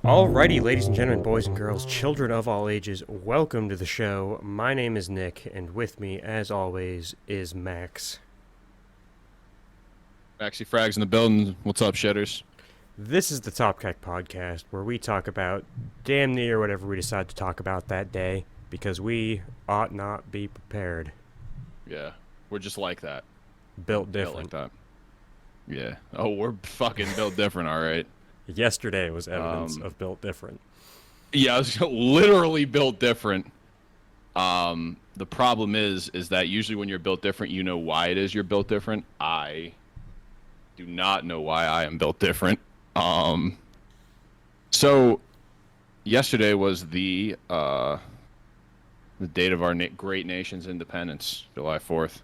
Alrighty, ladies and gentlemen, boys and girls, children of all ages, welcome to the show. My name is Nick, and with me, as always, is Max. Maxi Frags in the building. What's up, shitters? This is the Top Kek Podcast, where we talk about damn near whatever we decide to talk about that day, because we ought not be prepared. Yeah, we're just like that. Built different. Built like that. Yeah. Oh, we're fucking built different, all right. Yesterday was evidence of built different. Yeah, I was literally built different. The problem is that usually when you're built different, you know why it is you're built different. I do not know why I am built different. So yesterday was the date of our great nation's independence, July 4th.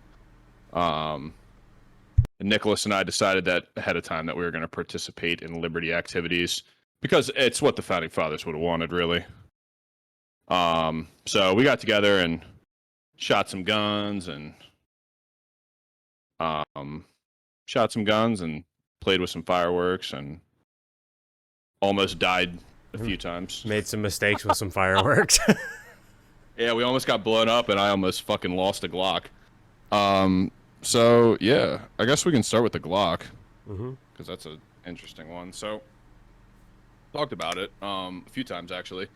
And Nicholas and I decided that ahead of time that we were going to participate in liberty activities because it's what the founding fathers would have wanted, really. So we got together and shot some guns and played with some fireworks and almost died a few times. Made some mistakes with some fireworks. Yeah, we almost got blown up and I almost fucking lost a Glock. So, yeah, I guess we can start with the Glock, because that's an interesting one. So, talked about it a few times, actually,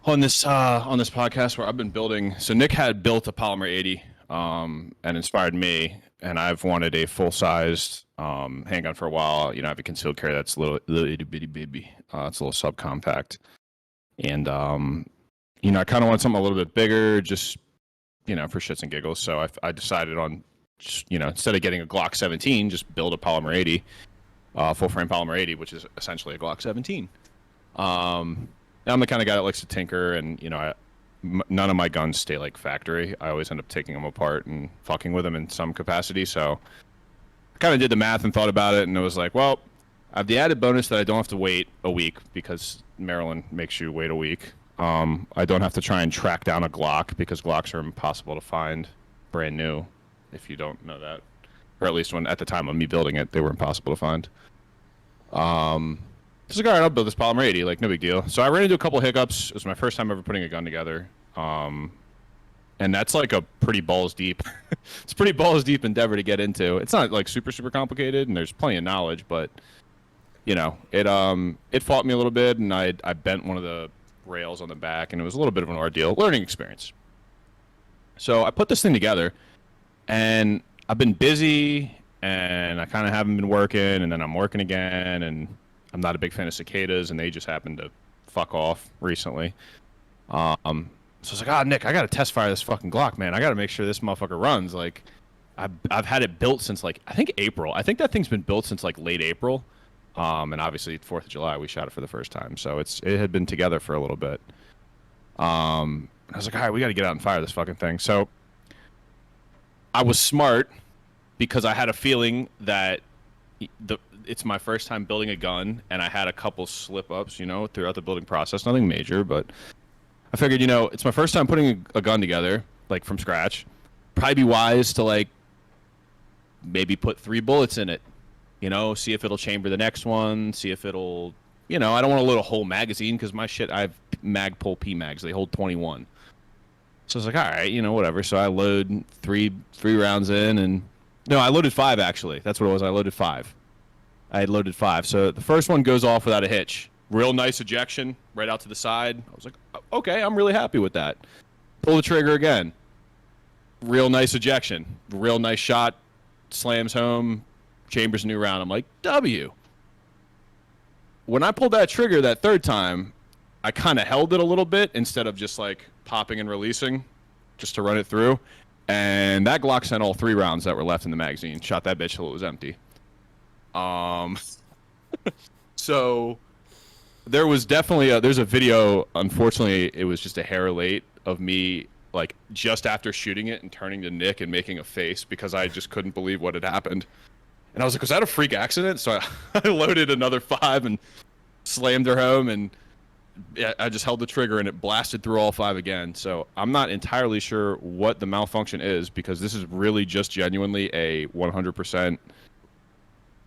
on this podcast where I've been building. So, Nick had built a Polymer 80 and inspired me, and I've wanted a full-sized handgun for a while. You know, I have a concealed carry that's a little itty-bitty baby. It's a little subcompact. And, you know, I kind of want something a little bit bigger, just, you know, for shits and giggles. So, I decided on, you know, instead of getting a Glock 17, just build a Polymer 80, full frame Polymer 80, which is essentially a Glock 17. I'm the kind of guy that likes to tinker, and you know, none of my guns stay like factory. I always end up taking them apart and fucking with them in some capacity. So I kind of did the math and thought about it, and it was like, well, I have the added bonus that I don't have to wait a week because Maryland makes you wait a week. I don't have to try and track down a Glock because Glocks are impossible to find brand new. If you don't know that, or at least when at the time of me building it, they were impossible to find. Just like, all right, I'll build this Polymer 80, like no big deal. So I ran into a couple hiccups. It was my first time ever putting a gun together, and that's like a pretty balls deep. It's a pretty balls deep endeavor to get into. It's not like super complicated, and there's plenty of knowledge, but you know, it fought me a little bit, and I bent one of the rails on the back, and it was a little bit of an ordeal, learning experience. So I put this thing together. And I've been busy, and I kind of haven't been working, and then I'm working again, and I'm not a big fan of cicadas, and they just happened to fuck off recently. So I was like, Nick, I got to test fire this fucking Glock, man. I got to make sure this motherfucker runs. Like, I've had it built since, like, I think April. I think that thing's been built since, like, late April. And obviously, 4th of July, we shot it for the first time. So it had been together for a little bit. I was like, all right, we got to get out and fire this fucking thing. So I was smart because I had a feeling that it's my first time building a gun, and I had a couple slip-ups, you know, throughout the building process. Nothing major, but I figured, you know, it's my first time putting a gun together, like, from scratch. Probably be wise to, like, maybe put 3 bullets in it, you know, see if it'll chamber the next one, see if it'll, you know, I don't want to load a whole magazine because my shit, I have Magpul P-Mags. They hold 21. So I was like, all right, you know, whatever. So I load three rounds in, and no, I loaded 5 actually. That's what it was. I loaded 5. I had loaded 5. So the first one goes off without a hitch. Real nice ejection right out to the side. I was like, okay, I'm really happy with that. Pull the trigger again. Real nice ejection. Real nice shot. Slams home. Chambers a new round. I'm like, W. When I pulled that trigger that third time, I kind of held it a little bit instead of just like popping and releasing just to run it through. And that Glock sent all 3 rounds that were left in the magazine. Shot that bitch till it was empty. So there was definitely there's a video. Unfortunately, it was just a hair late of me like just after shooting it and turning to Nick and making a face because I just couldn't believe what had happened. And I was like, was that a freak accident? So I loaded another 5 and slammed her home, and I just held the trigger and it blasted through all 5 again. So I'm not entirely sure what the malfunction is because this is really just genuinely a 100%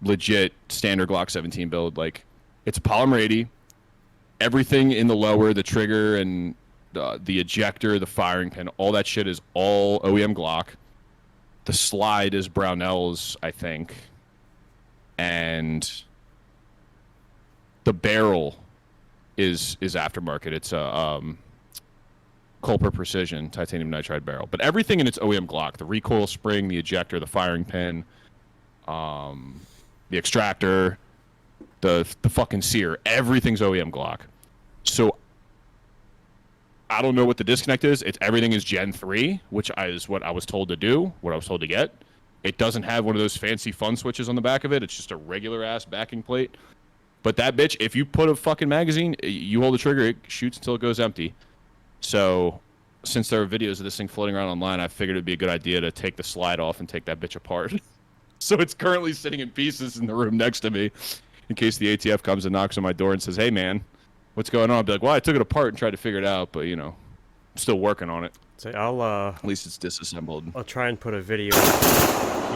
legit standard Glock 17 build. Like, it's a Polymer 80. everything in the lower, the trigger and the ejector, the firing pin, all that shit is all OEM Glock. The slide is Brownell's, I think, and the barrel is aftermarket. It's a Culper Precision titanium nitride barrel, but everything in its OEM Glock: the recoil spring, the ejector, the firing pin, the extractor, the fucking sear, everything's OEM Glock. So I don't know what the disconnect is. Everything is Gen 3, which is what I was told to do, what I was told to get. It doesn't have one of those fancy fun switches on the back of it. It's just a regular ass backing plate. But that bitch, if you put a fucking magazine, you hold the trigger, it shoots until it goes empty. So since there are videos of this thing floating around online, I figured it'd be a good idea to take the slide off and take that bitch apart. So it's currently sitting in pieces in the room next to me in case the ATF comes and knocks on my door and says, "Hey, man, what's going on?" I'll be like, "Well, I took it apart and tried to figure it out, but, you know, I'm still working on it." So At least it's disassembled. I'll try and put a video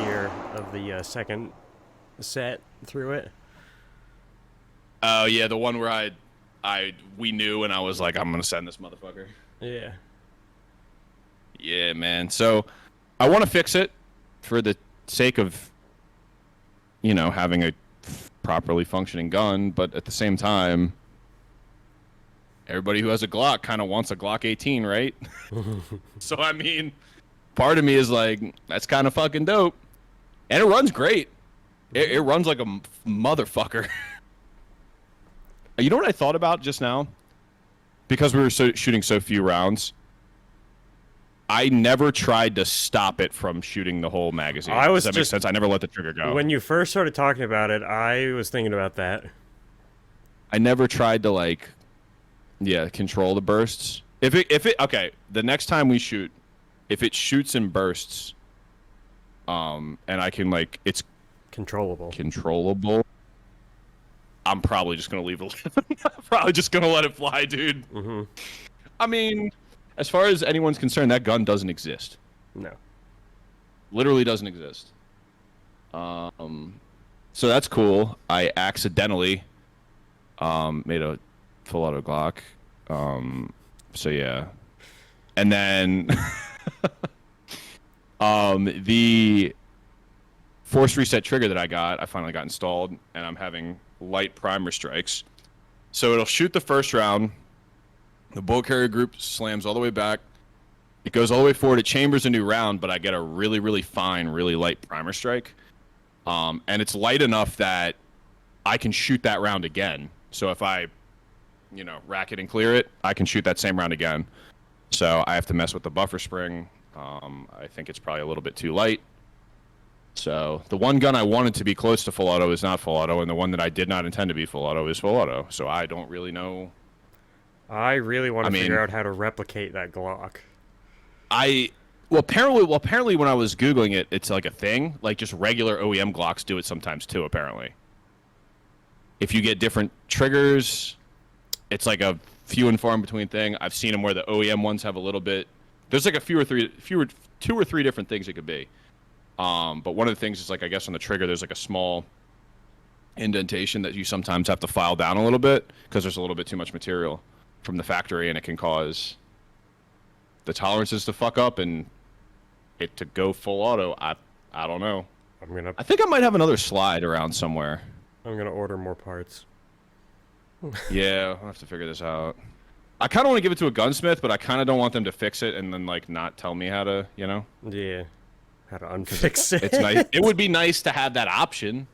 here of the second set through it. Oh, yeah, the one where we knew and I was like, I'm going to send this motherfucker. Yeah. Yeah, man. So I want to fix it for the sake of, you know, having a properly functioning gun, but at the same time, everybody who has a Glock kind of wants a Glock 18, right? So, I mean, part of me is like, that's kind of fucking dope. And it runs great. It runs like a motherfucker. You know what I thought about just now? Because we were shooting so few rounds, I never tried to stop it from shooting the whole magazine. Does that make sense? I never let the trigger go. When you first started talking about it, I was thinking about that. I never tried to, like, control the bursts. Okay, the next time we shoot, if it shoots in bursts, and I can, like, it's controllable, I'm probably just gonna leave it. I'm probably just gonna let it fly, dude. Mm-hmm. I mean, as far as anyone's concerned, that gun doesn't exist. No, literally doesn't exist. So that's cool. I accidentally made a full auto Glock. So yeah, and then the force reset trigger that I finally got installed, and I'm having light primer strikes. So it'll shoot the first round. The bullet carrier group slams all the way back. It goes all the way forward. It chambers a new round, but I get a really, really fine, really light primer strike. And it's light enough that I can shoot that round again. So if I, you know, rack it and clear it, I can shoot that same round again. So I have to mess with the buffer spring. I think it's probably a little bit too light. So the one gun I wanted to be close to full auto is not full auto, and the one that I did not intend to be full auto is full auto. So I don't really know. I really want to figure out how to replicate that Glock. Apparently when I was Googling it, it's like a thing. Like, just regular OEM Glocks do it sometimes too, apparently. If you get different triggers, it's like a few and far in between thing. I've seen them where the OEM ones have a little bit. There's like two or three different things it could be. But one of the things is, like, I guess on the trigger, there's like a small indentation that you sometimes have to file down a little bit because there's a little bit too much material from the factory, and it can cause the tolerances to fuck up and it to go full auto. I don't know. I think I might have another slide around somewhere. I'm gonna order more parts. Yeah, I'll have to figure this out. I kind of want to give it to a gunsmith, but I kind of don't want them to fix it and then, like, not tell me how to, you know? Yeah. How to unfix it. It's nice. It would be nice to have that option.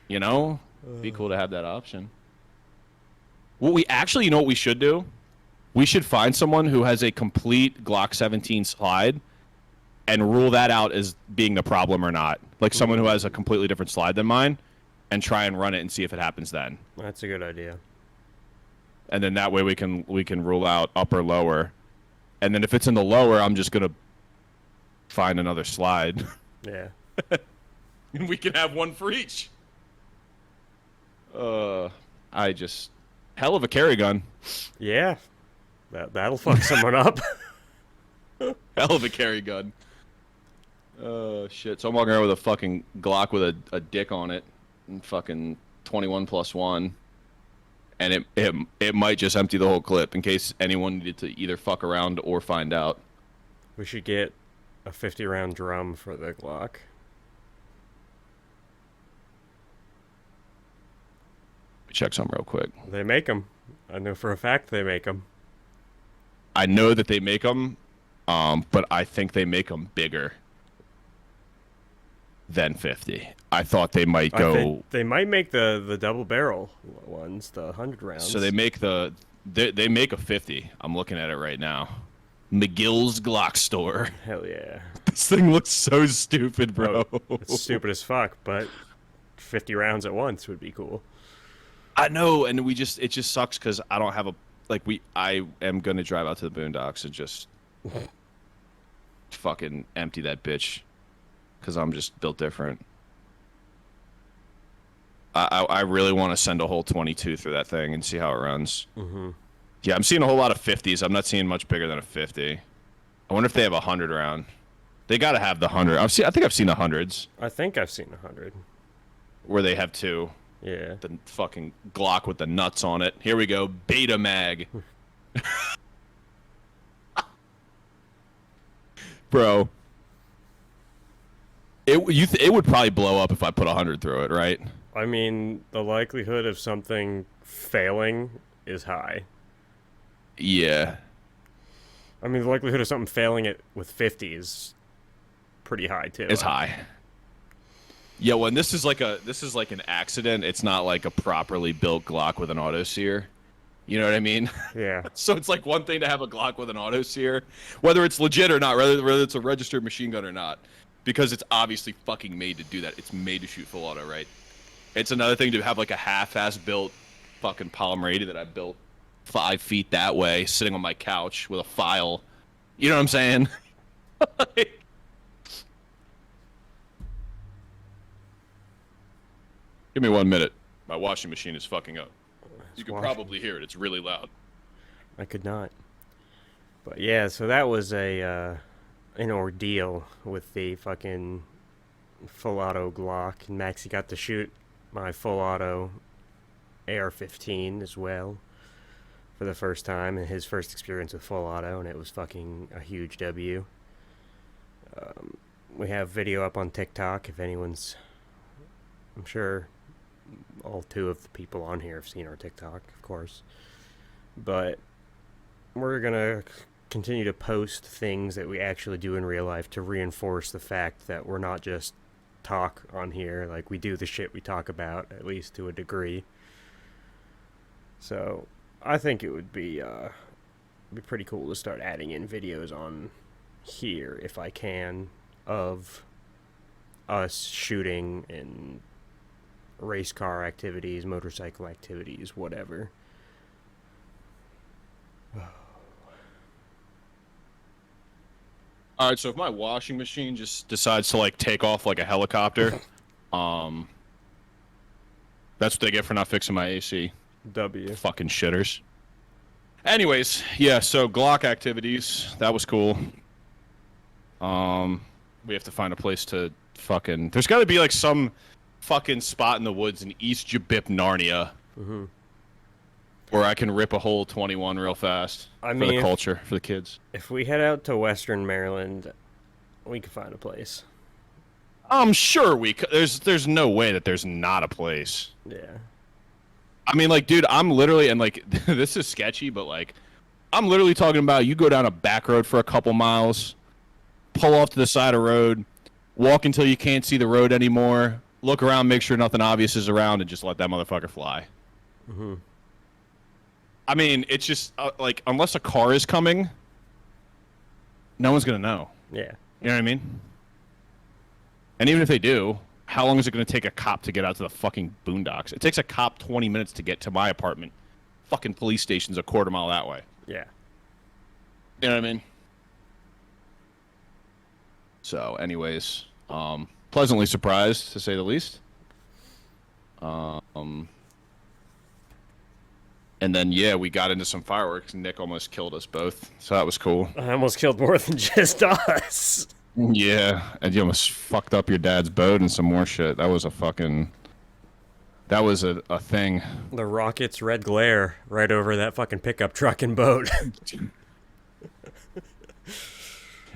You know? It'd be cool to have that option. Well, you know what we should do? We should find someone who has a complete Glock 17 slide and rule that out as being the problem or not. Like, someone who has a completely different slide than mine, and try and run it and see if it happens then. That's a good idea. And then that way we can rule out upper, lower. And then if it's in the lower, I'm just going to find another slide. Yeah. And we can have one for each. Hell of a carry gun. Yeah. That'll fuck someone up. Hell of a carry gun. Oh, shit. So I'm walking around with a fucking Glock with a dick on it. And fucking 21+1. and it might just empty the whole clip in case anyone needed to either fuck around or find out. We should get a 50-round drum for the Glock. Check some real quick. They make them. I know for a fact they make them. I know that they make them, but I think they make them bigger than 50. I thought they might go. They might make the double barrel ones, the 100 rounds. So they make they make a 50. I'm looking at it right now. McGill's Glock store. Hell yeah. This thing looks so stupid, bro. It's stupid as fuck, but 50 rounds at once would be cool. I know, and it just sucks because I don't have I am gonna drive out to the boondocks and just fucking empty that bitch because I'm just built different. I really want to send a whole 22 through that thing and see how it runs. Mm-hmm. Yeah, I'm seeing a whole lot of 50s. I'm not seeing much bigger than a 50. I wonder if they have a 100 round. They got to have the 100. I think I've seen the 100s. I think I've seen 100. Where they have two. Yeah. The fucking Glock with the nuts on it. Here we go. Beta mag. Bro. It would probably blow up if I put 100 through it, right? I mean, the likelihood of something failing is high. Yeah. I mean, the likelihood of something failing it with 50 is pretty high too. It's high. Yeah, when this is like an accident, it's not like a properly built Glock with an auto sear. You know what I mean? Yeah. So it's like one thing to have a Glock with an auto sear, whether it's legit or not, whether it's a registered machine gun or not, because it's obviously fucking made to do that. It's made to shoot full auto, right? It's another thing to have like a half-ass built fucking Polymer 80 that I built 5 feet that way, sitting on my couch with a file. You know what I'm saying? Give me 1 minute. My washing machine is fucking up. You can probably hear it. It's really loud. I could not. But yeah, so that was an ordeal with the fucking full auto Glock. And Maxie got to shoot my full auto AR-15 as well for the first time, and his first experience with full auto, and it was fucking a huge W. We have video up on TikTok if anyone's... I'm sure all 2 of the people on here have seen our TikTok, of course. But we're going to continue to post things that we actually do in real life to reinforce the fact that we're not just talk on here. Like, we do the shit we talk about, at least to a degree. So I think it would be pretty cool to start adding in videos on here, if I can, of us shooting and race car activities, motorcycle activities, whatever. All right, so if my washing machine just decides to like take off like a helicopter, that's what they get for not fixing my AC. W. Fucking shitters. Anyways, yeah, so Glock activities, that was cool. We have to find a place to fucking... There's got to be like some fucking spot in the woods in East Jabip, Narnia, where I can rip a whole 21 real fast for the culture, for the kids. If we head out to Western Maryland, we could find a place. I'm sure we could. There's no way that there's not a place. Yeah. I mean, like, dude, I'm literally, and like, this is sketchy, but like, I'm literally talking about you go down a back road for a couple miles, pull off to the side of the road, walk until you can't see the road anymore, look around, make sure nothing obvious is around, and just let that motherfucker fly. Mm-hmm. I mean, it's just, like, unless a car is coming, no one's going to know. Yeah. You know what I mean? And even if they do, how long is it going to take a cop to get out to the fucking boondocks? It takes a cop 20 minutes to get to my apartment. Fucking police station's a quarter mile that way. Yeah. You know what I mean? So, anyways, pleasantly surprised, to say the least. And then, yeah, we got into some fireworks, and Nick almost killed us both. So that was cool. I almost killed more than just us. Yeah, and you almost fucked up your dad's boat and some more shit. That was a fucking... That was a thing. The rocket's red glare right over that fucking pickup truck and boat.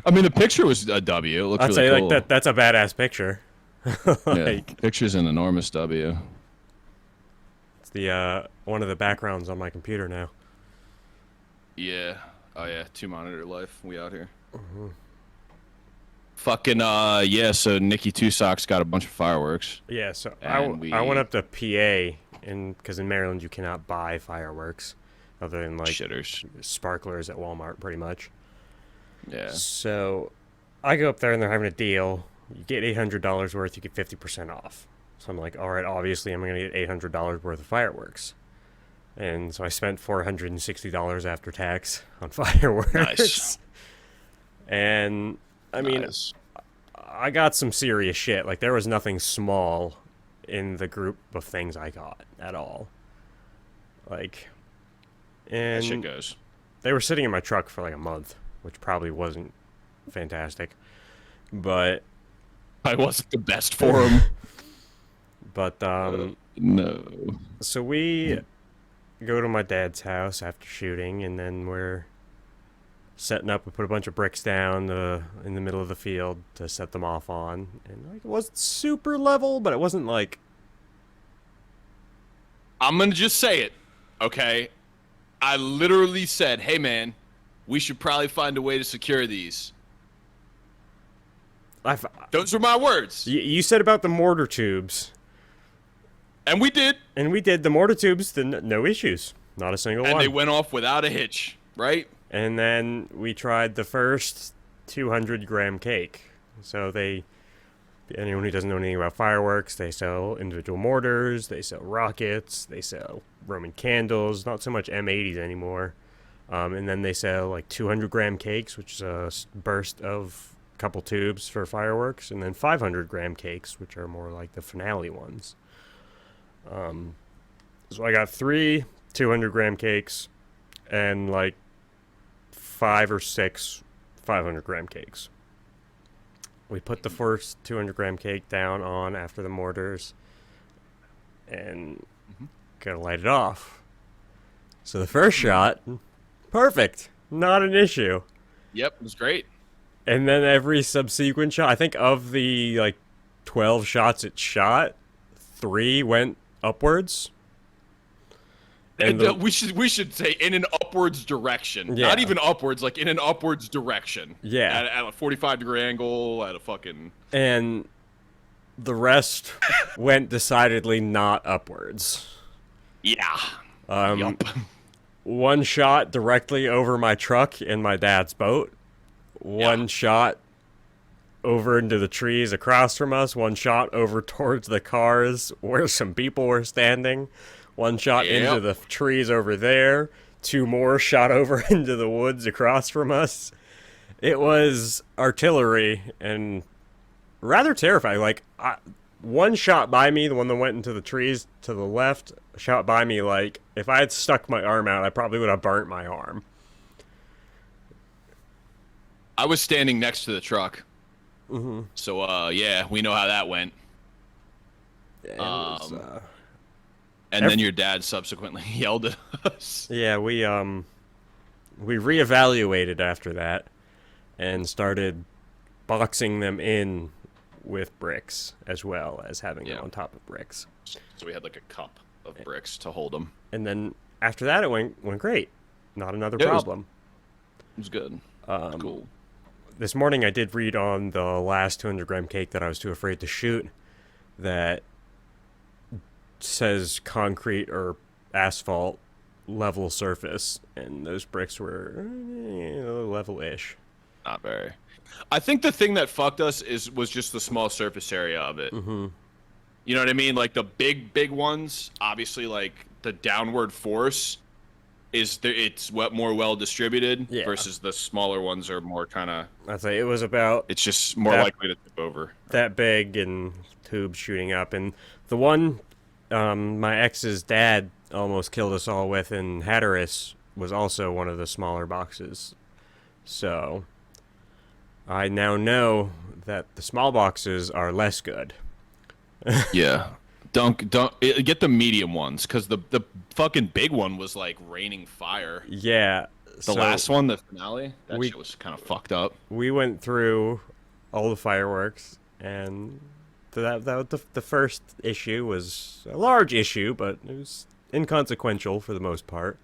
I mean, the picture was a W. It looked I'd really say like cool. that's a badass picture. Yeah, Like picture's an enormous W. it's the one of the backgrounds on my computer now. Yeah. Oh yeah, 2 monitor life. We out here. Fucking yeah. So Nikki Two Socks got a bunch of fireworks, Yeah, so and I went we up to PA, and because in Maryland you cannot buy fireworks other than like shitters. sparklers at Walmart, pretty much. Yeah. So I go up there and they're having a deal. You get $800 worth, you get 50% off. So I'm like, all right, obviously I'm gonna get $800 worth of fireworks. And so I spent $460 after tax on fireworks. Nice. And I mean, Nice. I got some serious shit. Like there was nothing small in the group of things I got at all. Like, That shit and goes. they were sitting in my truck for like a month, which probably wasn't fantastic. But I wasn't the best for him. but No. so we go to my dad's house after shooting, and then we're setting up. We put a bunch of bricks down in the middle of the field to set them off on, and like it wasn't super level, but it wasn't like I'm gonna just say it, okay? I literally said, "Hey, man, we should probably find a way to secure these." I. Those were my words, You said about the mortar tubes, and we did, and we did the mortar tubes. No issues, not a single and one. they went off without a hitch, right? And then we tried the first 200-gram cake. So anyone who doesn't know anything about fireworks, they sell individual mortars, they sell rockets, they sell Roman candles, not so much M80s anymore. And then they sell like 200-gram cakes, which is a burst of a couple tubes for fireworks, and then 500-gram cakes, which are more like the finale ones. So I got 3 200-gram cakes and like 5 or 6 500-gram cakes. We put the first 200-gram cake down on after the mortars and gotta light it off. So the first shot, perfect, not an issue. Yep, it was great. And then every subsequent shot, I think of the like 12 shots it shot, 3 went upwards. And we should say in an upwards direction, Yeah. not even upwards, like in an upwards direction. Yeah. At a 45-degree angle, at a fucking. And the rest went decidedly not upwards. Yeah. Yup. One shot directly over my truck and my dad's boat. One shot over into the trees across from us. One shot over towards the cars where some people were standing. One shot into the trees over there. 2 more shot over into the woods across from us. It was artillery and rather terrifying. Like, one shot by me, the one that went into the trees to the left, shot by me like, if I had stuck my arm out, I probably would have burnt my arm. I was standing next to the truck. So, yeah, we know how that went. Yeah, And then your dad subsequently yelled at us. Yeah, we reevaluated after that and started boxing them in with bricks as well as having them on top of bricks. So we had like a cup of bricks to hold them. And then after that, it went great. Not another Yeah, problem. It was good. Cool. This morning I did read on the last 200-gram cake that I was too afraid to shoot that says concrete or asphalt level surface, and those bricks were level-ish. Not very. I think the thing that fucked us was just the small surface area of it. Mm-hmm. You know what I mean? Like the big ones, obviously, like the downward force it's more well distributed versus the smaller ones are more kind of. I'd say it was about. It's just more likely to tip over. That big and tubes shooting up, and the one my ex's dad almost killed us all with in Hatteras was also one of the smaller boxes. So I now know that the small boxes are less good. Yeah. Don't get the medium ones, because the fucking big one was like raining fire. Yeah. The So last one, the finale, that we shit was kind of fucked up. we went through all the fireworks, and the first issue was a large issue, but it was inconsequential for the most part.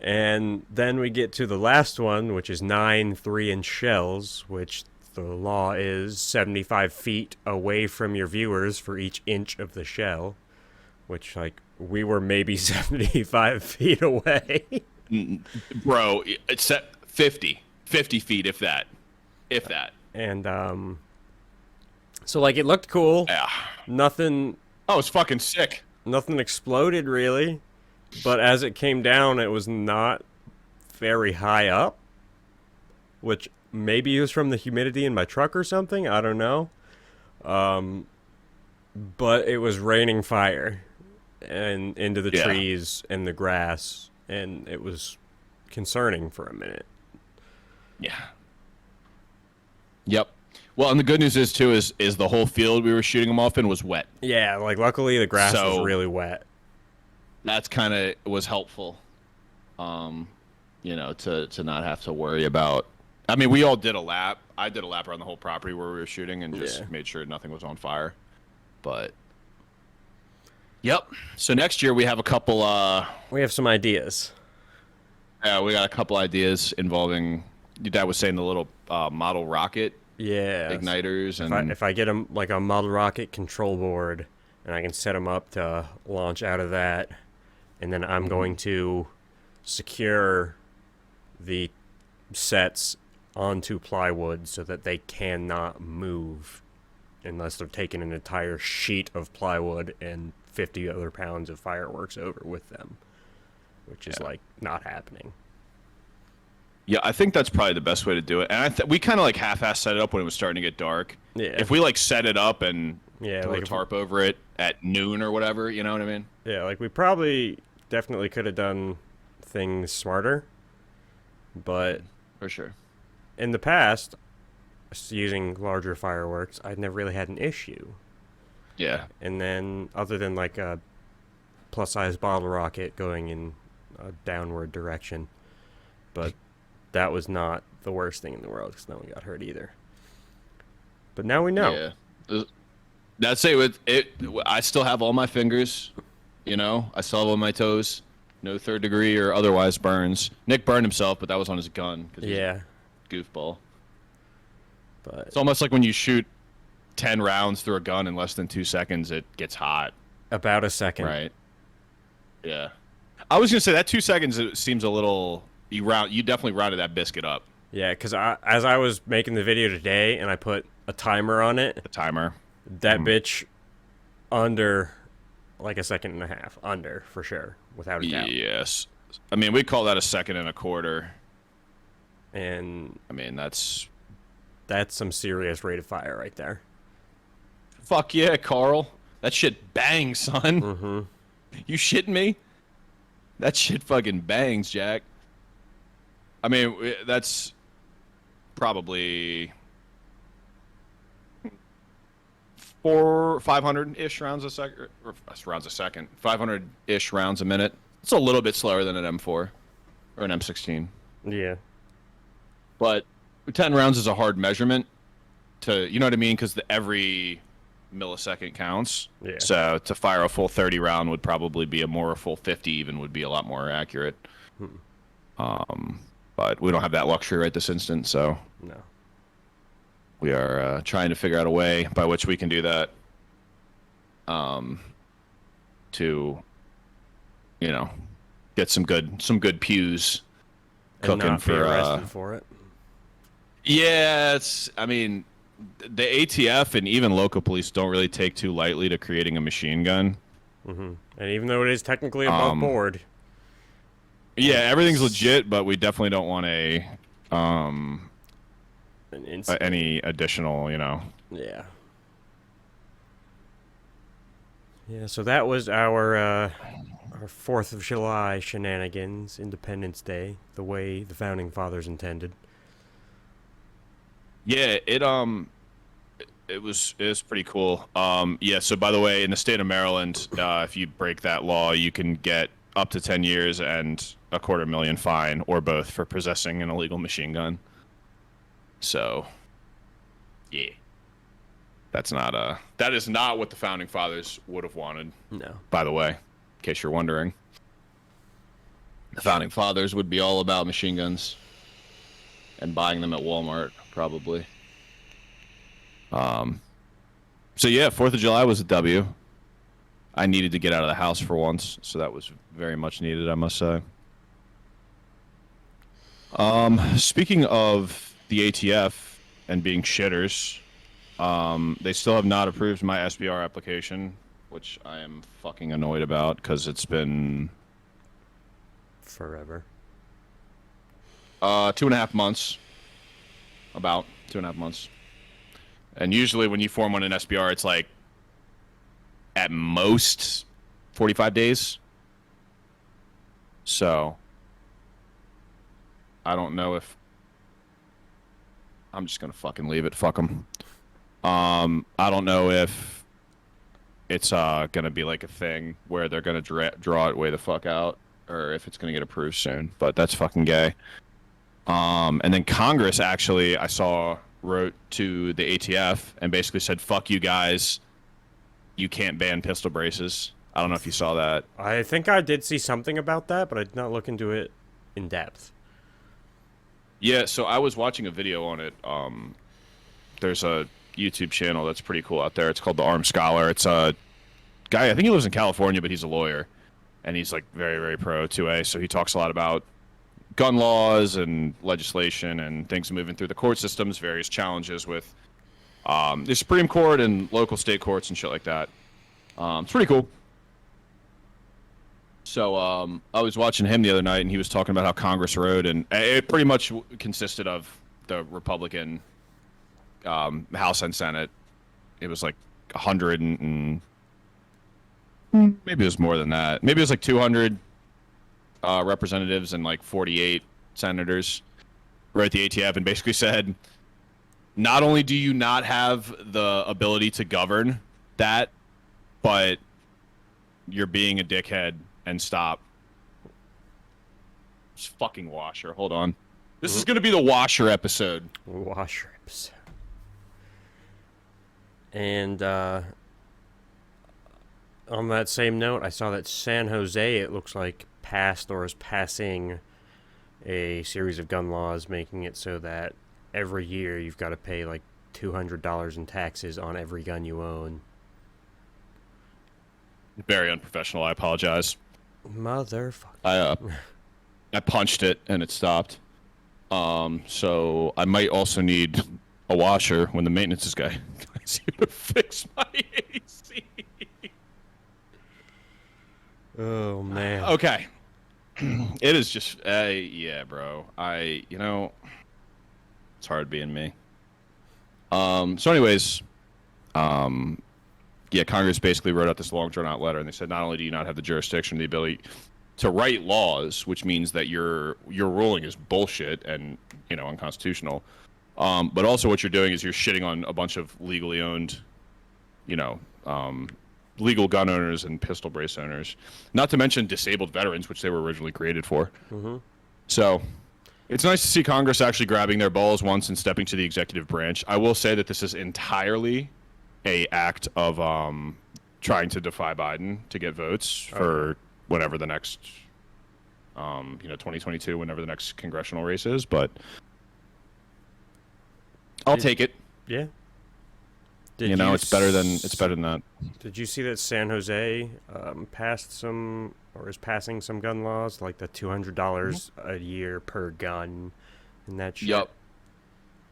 And then we get to the last one, which is 9 3-inch shells, which the law is 75 feet away from your viewers for each inch of the shell, which, like, we were maybe 75 feet away. Bro, it's at 50 feet, if that. If that. And, so, like, it looked cool. Yeah. Nothing, Oh, it's fucking sick. nothing exploded, really. But as it came down, it was not very high up, which maybe was from the humidity in my truck or something. I don't know. But it was raining fire and into the trees and the grass, and it was concerning for a minute. Yeah. Yep. Well, and the good news is too is the whole field we were shooting them off in was wet. Yeah, like luckily the grass was really wet. That's kind of was helpful. You know, to not have to worry about. I mean, we all did a lap. I did a lap around the whole property where we were shooting and just made sure nothing was on fire. But yep. So next year we have a couple. We have some ideas. Yeah, we got a couple ideas involving. Your dad was saying the little model rocket. Yeah. Igniters and if I get a model rocket control board, and I can set them up to launch out of that, and then I'm going to secure the sets onto plywood so that they cannot move unless they're taking an entire sheet of plywood and 50 other pounds of fireworks over with them, which is like not happening. Yeah, I think that's probably the best way to do it. And we kind of like half-assed set it up when it was starting to get dark. Yeah. If we like set it up and throw like a tarp over it at noon or whatever, you know what I mean? Yeah, like we probably definitely could have done things smarter, but for sure. In the past, using larger fireworks, I'd never really had an issue. Yeah. And then, other than like a plus-size bottle rocket going in a downward direction, but that was not the worst thing in the world because no one got hurt either. But now we know. Yeah. That's it. With it, I still have all my fingers. You know, I still have all my toes. No third degree or otherwise burns. Nick burned himself, but that was on his gun. Cause he's a goofball. But it's almost like when you shoot 10 rounds through a gun in less than 2 seconds, it gets hot. About a second. Right. Yeah. I was gonna say that 2 seconds it seems a little. You definitely rounded that biscuit up. Yeah, because as I was making the video today and I put a timer on it. A timer. That bitch under like a second and a half. Under, for sure. Without a doubt. Yes. I mean, we call that a second and a quarter. And I mean, that's some serious rate of fire right there. Fuck yeah, Carl. That shit bangs, son. Mm-hmm. You shitting me? That shit fucking bangs, Jack. I mean, that's probably 500-ish rounds a second. Or rounds a second. 500-ish rounds a minute. It's a little bit slower than an M4 or an M16. Yeah. But 10 rounds is a hard measurement to, you know what I mean? Because every millisecond counts. Yeah. So to fire a full 30 round would probably be a full 50 even would be a lot more accurate. But we don't have that luxury right this instant, so no. We are trying to figure out a way by which we can do that. To, you know, get some good pews and cooking not be arrested for it. Yeah, I mean, the ATF and even local police don't really take too lightly to creating a machine gun. Mm-hmm. And even though it is technically above board. Yeah, everything's legit, but we definitely don't want any additional, you know. Yeah. Yeah, so that was our 4th of July shenanigans, Independence Day, the way the Founding Fathers intended. Yeah, it was pretty cool. Yeah. So by the way, in the state of Maryland, if you break that law, you can get up to 10 years and a $250,000 fine, or both, for possessing an illegal machine gun. So, yeah, that is not what the founding fathers would have wanted. No. By the way, in case you're wondering, the founding fathers would be all about machine guns and buying them at Walmart, probably. So yeah, 4th of July was a W. I needed to get out of the house for once, so that was very much needed, I must say. Speaking of the ATF and being shitters, they still have not approved my SBR application, which I am fucking annoyed about because it's been forever. 2.5 months. About 2.5 months. And usually when you form one in SBR, it's like at most 45 days. So I don't know if I'm just gonna fucking leave it. Fuck them. I don't know if it's gonna be like a thing where they're gonna draw it way the fuck out, or if it's gonna get approved soon. But that's fucking gay. And then Congress actually, I saw, wrote to the ATF and basically said, "Fuck you guys. You can't ban pistol braces." I don't know if you saw that. I think I did see something about that, but I did not look into it in depth. Yeah, so I was watching a video on it. There's a YouTube channel that's pretty cool out there. It's called The Armed Scholar. It's a guy, I think he lives in California, but he's a lawyer. And he's like very, very pro 2A. So he talks a lot about gun laws and legislation and things moving through the court systems, various challenges with the Supreme Court and local state courts and shit like that. It's pretty cool. So I was watching him the other night, and he was talking about how Congress wrote, and it pretty much consisted of the Republican House and Senate. It was like 100 and maybe it was more than that. Maybe it was like 200 representatives and like 48 senators wrote the ATF and basically said, not only do you not have the ability to govern that, but you're being a dickhead, and stop. It's fucking Washer. Hold on. This is going to be the Washer episode. Washer episode. And on that same note, I saw that San Jose, it looks like, passed or is passing a series of gun laws making it so that every year you've got to pay like $200 in taxes on every gun you own. Very unprofessional. I apologize. Motherfucker. I punched it and it stopped. So I might also need a washer when the maintenance guy comes here to fix my AC. Oh man. Okay. It is just yeah, bro. It's hard being me. So anyways, yeah, Congress basically wrote out this long drawn-out letter, and they said not only do you not have the jurisdiction, the ability to write laws, which means that your ruling is bullshit and unconstitutional, but also what you're doing is you're shitting on a bunch of legally owned, legal gun owners and pistol brace owners, not to mention disabled veterans, which they were originally created for. Mm-hmm. So it's nice to see Congress actually grabbing their balls once and stepping to the executive branch. I will say that this is entirely a act of trying to defy Biden to get votes for whatever the next 2022, whenever the next congressional race is, but I'll take it. Yeah. It's better than that. Did you see that San Jose passed some, or is passing some gun laws, like the $200 a year per gun and that shit?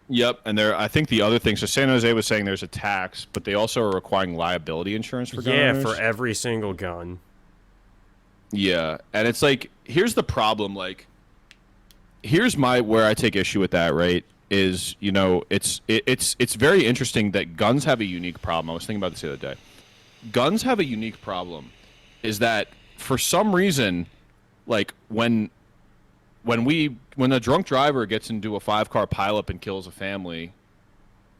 Yep, and I think the other thing, so San Jose was saying there's a tax, but they also are requiring liability insurance for gun owners. Yeah, for every single gun. Yeah, and it's like, here's the problem, like, here's where I take issue with that, right, is, it's very interesting that guns have a unique problem. I was thinking about this the other day. Guns have a unique problem, is that, for some reason, like, when a drunk driver gets into a 5-car pileup and kills a family,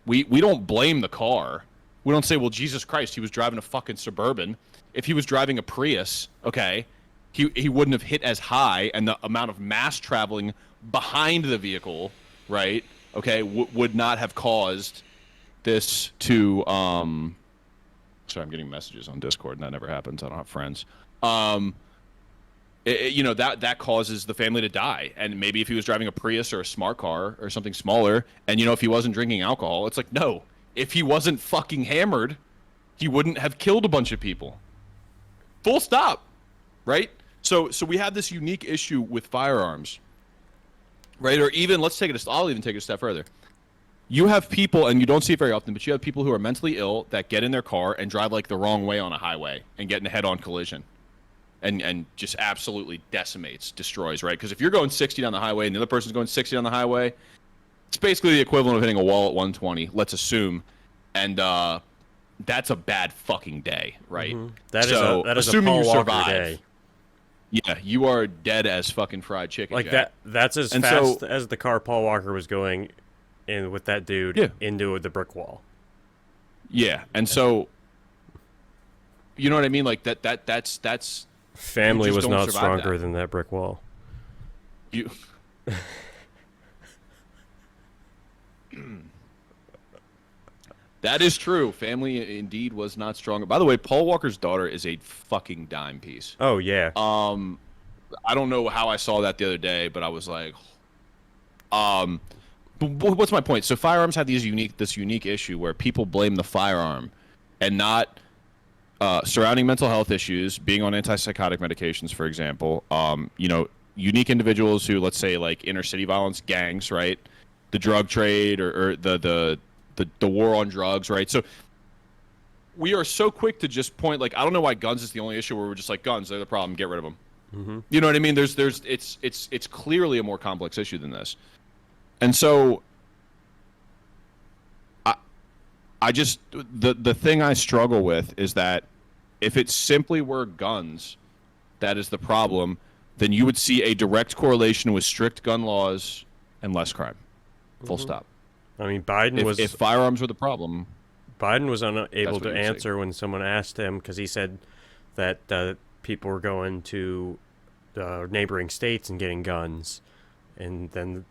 We don't blame the car. We don't say, well, Jesus Christ, he was driving a fucking Suburban. If he was driving a Prius, okay, he wouldn't have hit as high, and the amount of mass traveling behind the vehicle, right, okay, would not have caused this to sorry, I'm getting messages on Discord, and that never happens. I don't have friends. That causes the family to die. And maybe if he was driving a Prius or a smart car or something smaller, and if he wasn't drinking alcohol, it's like, no, if he wasn't fucking hammered, he wouldn't have killed a bunch of people. Full stop, right? So we have this unique issue with firearms, right? Or even, I'll even take it a step further. You have people, and you don't see it very often, but you have people who are mentally ill that get in their car and drive like the wrong way on a highway and get in a head-on collision. And just absolutely destroys, right? Because if you're going 60 down the highway and the other person's going 60 down the highway, it's basically the equivalent of hitting a wall at 120, let's assume. And that's a bad fucking day, right? Mm-hmm. That is assuming a Paul Walker day. Yeah, you are dead as fucking fried chicken, like Jack. That's as fast as the car Paul Walker was going in with that dude into the brick wall. Yeah, and so you know what I mean? Like that's family was not stronger than that brick wall. You That is true. Family indeed was not stronger. By the way, Paul Walker's daughter is a fucking dime piece. Oh yeah. I don't know how I saw that the other day, but I was like, but what's my point? So firearms have this unique issue where people blame the firearm, and not surrounding mental health issues, being on antipsychotic medications, for example. Unique individuals who, let's say, like inner city violence, gangs, right? The drug trade or the war on drugs, right? So we are so quick to just point, like, I don't know why guns is the only issue where we're just like, guns, they're the problem, get rid of them. Mm-hmm. You know what I mean? It's clearly a more complex issue than this. And so I just, the thing I struggle with is that if it simply were guns that is the problem, then you would see a direct correlation with strict gun laws and less crime. Full stop. I mean, if firearms were the problem. Biden was unable to answer when someone asked him, because he said that people were going to neighboring states and getting guns. And then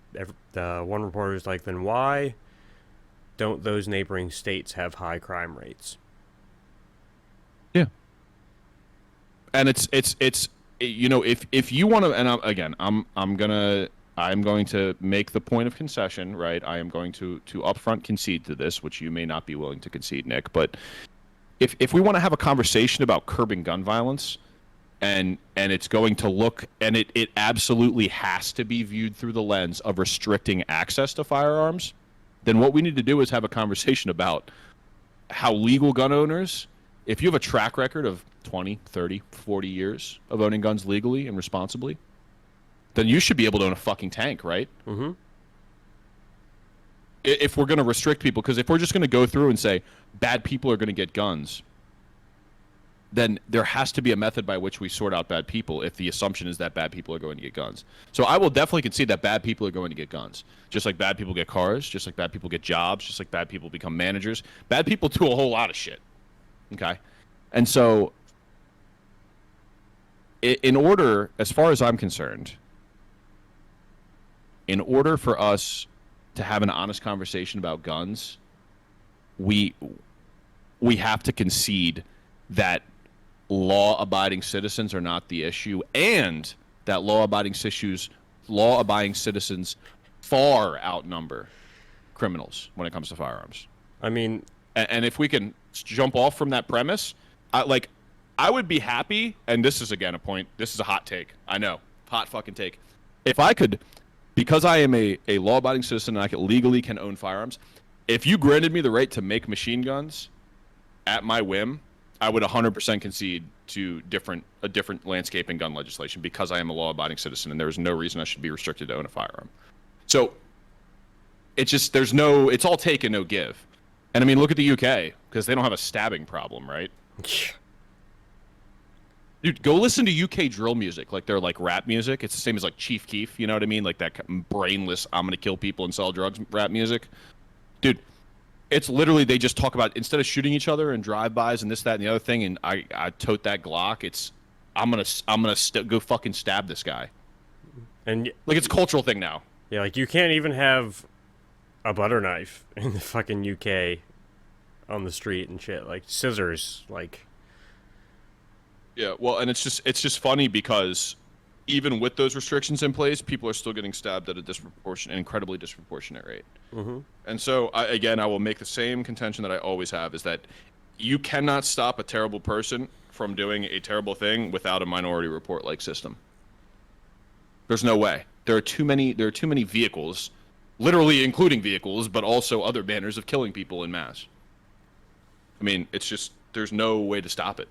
one reporter was like, then why don't those neighboring states have high crime rates? Yeah. And it's if you want to, and I'm going to make the point of concession, right? I am going to upfront concede to this, which you may not be willing to concede, Nick. But if we want to have a conversation about curbing gun violence, and it's going to look, and it absolutely has to be viewed through the lens of restricting access to firearms, then what we need to do is have a conversation about how legal gun owners, if you have a track record of 20, 30, 40 years of owning guns legally and responsibly, then you should be able to own a fucking tank, right? Mm-hmm. If we're going to restrict people, because if we're just going to go through and say bad people are going to get guns, then there has to be a method by which we sort out bad people if the assumption is that bad people are going to get guns. So I will definitely concede that bad people are going to get guns. Just like bad people get cars, just like bad people get jobs, just like bad people become managers. Bad people do a whole lot of shit. Okay? And so in order, as far as I'm concerned, in order for us to have an honest conversation about guns, we have to concede that law-abiding citizens are not the issue, and that law-abiding citizens far outnumber criminals when it comes to firearms. I mean, and if we can jump off from that premise, I would be happy, and this is again a point, this is a hot take, I know, hot fucking take. If I could, because I am a law-abiding citizen and I legally can own firearms, if you granted me the right to make machine guns at my whim, I would 100% concede to a different landscape in gun legislation because I am a law-abiding citizen and there is no reason I should be restricted to own a firearm. So it's just, it's all take and no give. And I mean, look at the UK, because they don't have a stabbing problem, right? Dude, go listen to UK drill music, like their like rap music. It's the same as like Chief Keef, you know what I mean? Like that brainless, I'm gonna kill people and sell drugs rap music. Dude, It's literally they just talk about instead of shooting each other and drive-bys and this, that, and the other thing. And I tote that Glock. It's I'm gonna go fucking stab this guy. And Like it's a cultural thing now. yeah, like you can't even have a butter knife in the fucking UK on the street and shit. Like scissors, like Yeah, well, and it's just funny because even with those restrictions in place, people are still getting stabbed at an incredibly disproportionate rate. mm-hmm. And so, I will make the same contention that I always have: is that you cannot stop a terrible person from doing a terrible thing without a minority report like system. There's no way. There are too many. There are too many vehicles, literally including vehicles, but also other manners of killing people in mass. I mean, it's just there's no way to stop it.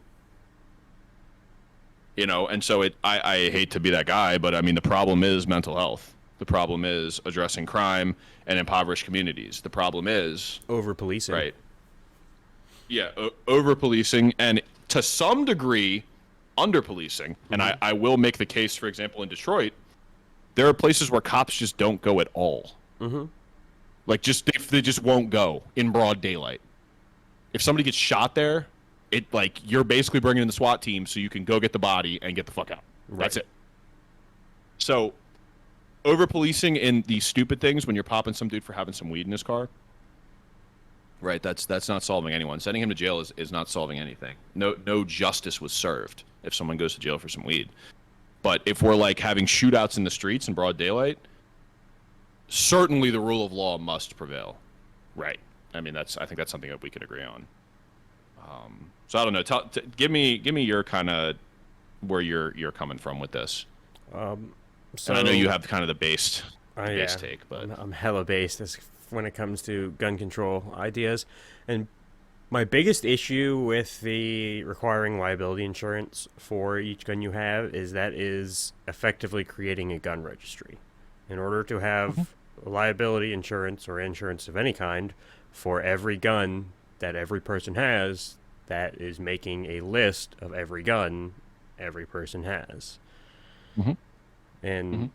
You know, and so I hate to be that guy, but I mean, the problem is mental health. The problem is addressing crime and impoverished communities. The problem is over policing. right. Yeah, over policing and to some degree under policing. Mm-hmm. And I will make the case, for example, in Detroit, there are places where cops just don't go at all. Mm-hmm. Like they just won't go in broad daylight. If somebody gets shot there, it like you're basically bringing in the SWAT team so you can go get the body and get the fuck out. Right. That's it. So, over policing in these stupid things when you're popping some dude for having some weed in his car, right? That's not solving anyone. Sending him to jail is not solving anything. No justice was served if someone goes to jail for some weed. But if we're like having shootouts in the streets in broad daylight, certainly the rule of law must prevail. Right. I mean, I think that's something that we could agree on. So I don't know. Give me your kind of where you're coming from with this. So and I know you have kind of the base yeah, take, but I'm hella based when it comes to gun control ideas. And my biggest issue with the requiring liability insurance for each gun you have is that is effectively creating a gun registry. In order to have liability insurance or insurance of any kind for every gun that every person has, that is making a list of every gun every person has. Mm-hmm. And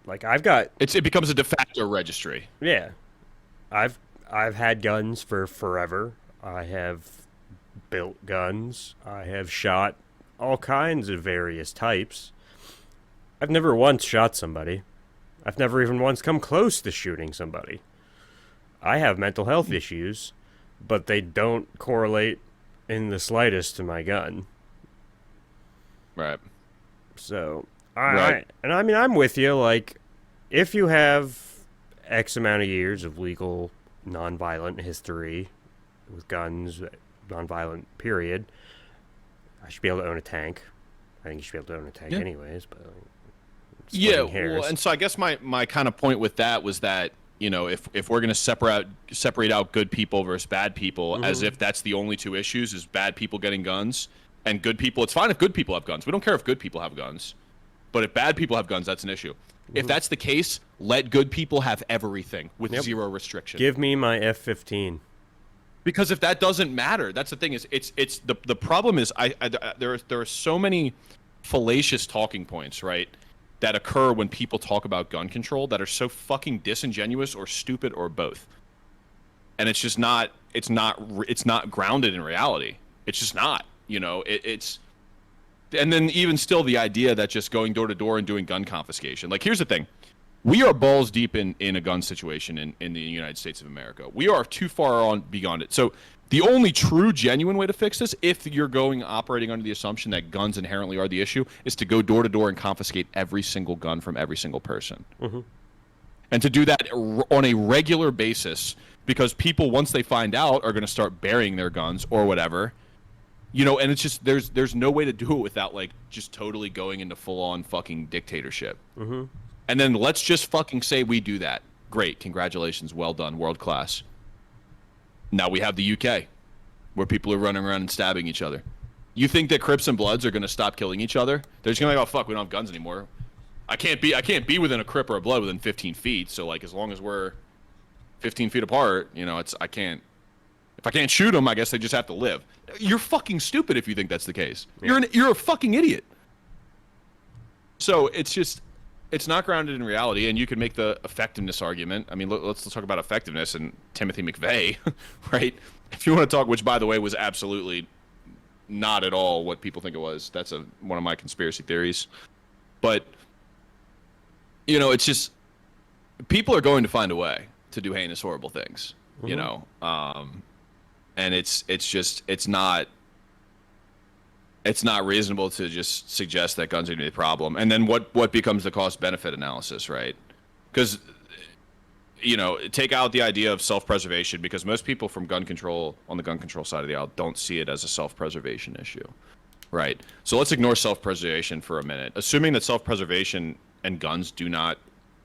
like I've got it becomes a de facto registry. Yeah. I've had guns for forever. I have built guns. I have shot all kinds of various types. I've never once shot somebody. I've never even once come close to shooting somebody. I have mental health issues, but they don't correlate in the slightest to my gun. Right. So, right. And I mean, I'm with you. Like, if you have X amount of years of legal nonviolent history with guns, nonviolent period, I should be able to own a tank. I think you should be able to own a tank anyways, but yeah, hairs. Well, and so I guess my kind of point with that was that, you know, if we're going to separate out good people versus bad people, as if that's the only two issues, is bad people getting guns and good people. It's fine if good people have guns. We don't care if good people have guns. But if bad people have guns, that's an issue. If that's the case, let good people have everything with zero restriction. Give me my F-15. Because if that doesn't matter, that's the thing is it's the problem is there are so many fallacious talking points, right, that occur when people talk about gun control that are so fucking disingenuous or stupid or both. And it's just not grounded in reality. It's just not, you know, it's and then even still the idea that just going door to door and doing gun confiscation. Like, here's the thing. We are balls deep in a gun situation in the United States of America. We are too far on beyond it. So the only true, genuine way to fix this, if you're operating under the assumption that guns inherently are the issue, is to go door to door and confiscate every single gun from every single person. Mm-hmm. And to do that on a regular basis, because people, once they find out, are going to start burying their guns or whatever. You know, and it's just there's no way to do it without like just totally going into full on fucking dictatorship. Mm-hmm. And then let's just fucking say we do that. Great, congratulations, well done, world class. Now we have the UK, where people are running around and stabbing each other. You think that Crips and Bloods are going to stop killing each other? They're just going to be like, oh fuck, we don't have guns anymore. I can't be within a Crip or a Blood within 15 feet. So like, as long as we're 15 feet apart, you know, If I can't shoot them, I guess they just have to live. You're fucking stupid if you think that's the case. Yeah. You're a fucking idiot. So it's it's not grounded in reality, and you can make the effectiveness argument. I mean, let's talk about effectiveness and Timothy McVeigh, right? If you want to talk, which by the way was absolutely not at all what people think it was. That's one of my conspiracy theories. But it's just people are going to find a way to do heinous, horrible things. And it's not reasonable to just suggest that guns are going to be a problem. And then what becomes the cost benefit analysis, right? Because take out the idea of self-preservation, because most people from gun control on the gun control side of the aisle don't see it as a self-preservation issue, right? So let's ignore self-preservation for a minute. Assuming that self-preservation and guns do not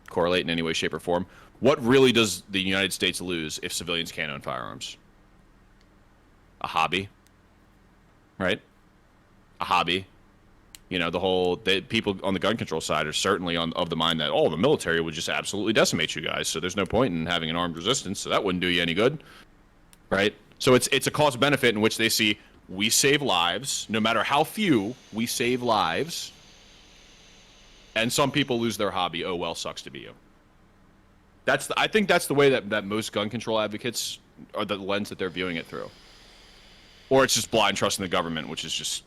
correlate in any way, shape, or form, what really does the United States lose if civilians can't own firearms? A hobby, right? A hobby. People on the gun control side are certainly of the mind that, the military would just absolutely decimate you guys, so there's no point in having an armed resistance, so that wouldn't do you any good, right? So it's a cost benefit in which they see we save lives, no matter how few, we save lives, and some people lose their hobby. Oh well, sucks to be you. I think that's the way that most gun control advocates are, the lens that they're viewing it through, or it's just blind trust in the government, which is just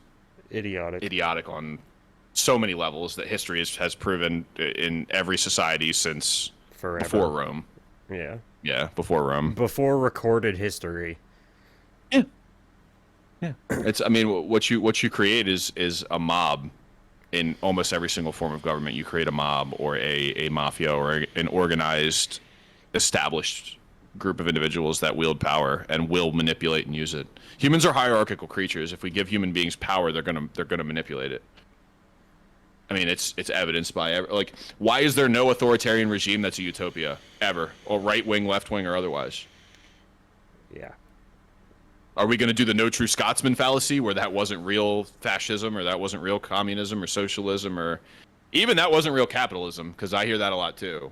idiotic on so many levels that history has proven in every society since forever. Before Rome. Yeah, before Rome. Before recorded history. Yeah. What you create is a mob. In almost every single form of government, you create a mob or a mafia or an organized, established group of individuals that wield power and will manipulate and use it. Humans are hierarchical creatures. If we give human beings power, they're gonna manipulate it. I mean, it's evidenced by why is there no authoritarian regime that's a utopia ever, or right wing, left wing, or otherwise? Yeah. Are we going to do the no true Scotsman fallacy, where that wasn't real fascism, or that wasn't real communism, or socialism, or even that wasn't real capitalism? Because I hear that a lot too.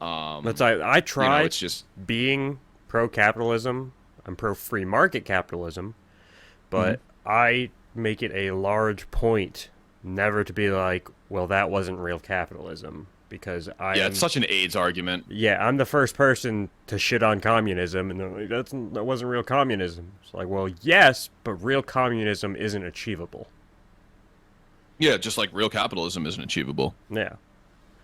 I tried it's just being pro-capitalism. I'm pro-free market capitalism, but I make it a large point never to be like, well, that wasn't real capitalism, because it's such an AIDS argument. Yeah, I'm the first person to shit on communism, and they're like, that wasn't real communism. It's like, well, yes, but real communism isn't achievable. Yeah, just like real capitalism isn't achievable. Yeah.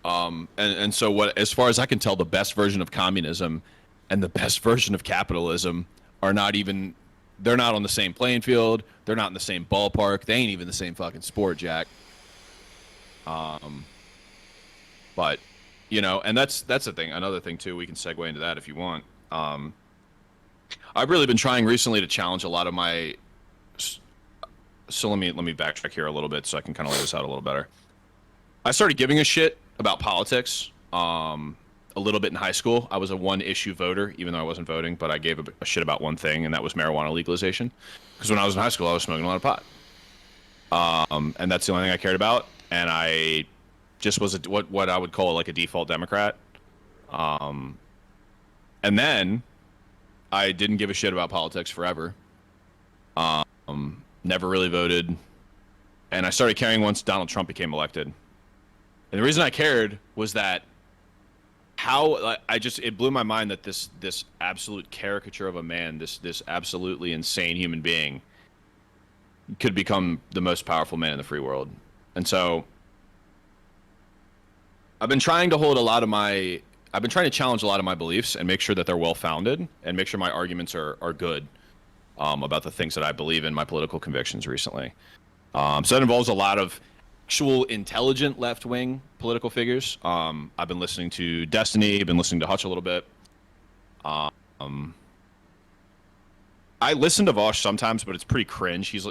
And so as far as I can tell, the best version of communism and the best version of capitalism they're not on the same playing field. They're not in the same ballpark. They ain't even the same fucking sport, Jack. But, and that's the thing. Another thing too, we can segue into that if you want. I've really been trying recently to challenge a lot of my. So let me backtrack here a little bit so I can kind of lay this out a little better. I started giving a shit about politics a little bit in high school. I was a one-issue voter, even though I wasn't voting, but I gave a shit about one thing, and that was marijuana legalization. Because when I was in high school, I was smoking a lot of pot. And that's the only thing I cared about. And I just was what I would call like a default Democrat. And then I didn't give a shit about politics forever. Never really voted. And I started caring once Donald Trump became elected. And the reason I cared was that it blew my mind that this absolute caricature of a man, this absolutely insane human being, could become the most powerful man in the free world. And so I've been trying to challenge a lot of my beliefs and make sure that they're well founded and make sure my arguments are good about the things that I believe in, my political convictions recently. So that involves a lot of actual intelligent left-wing political figures. I've been listening to Destiny, been listening to Hutch a little bit. I listen to Vosh sometimes, but it's pretty cringe. He's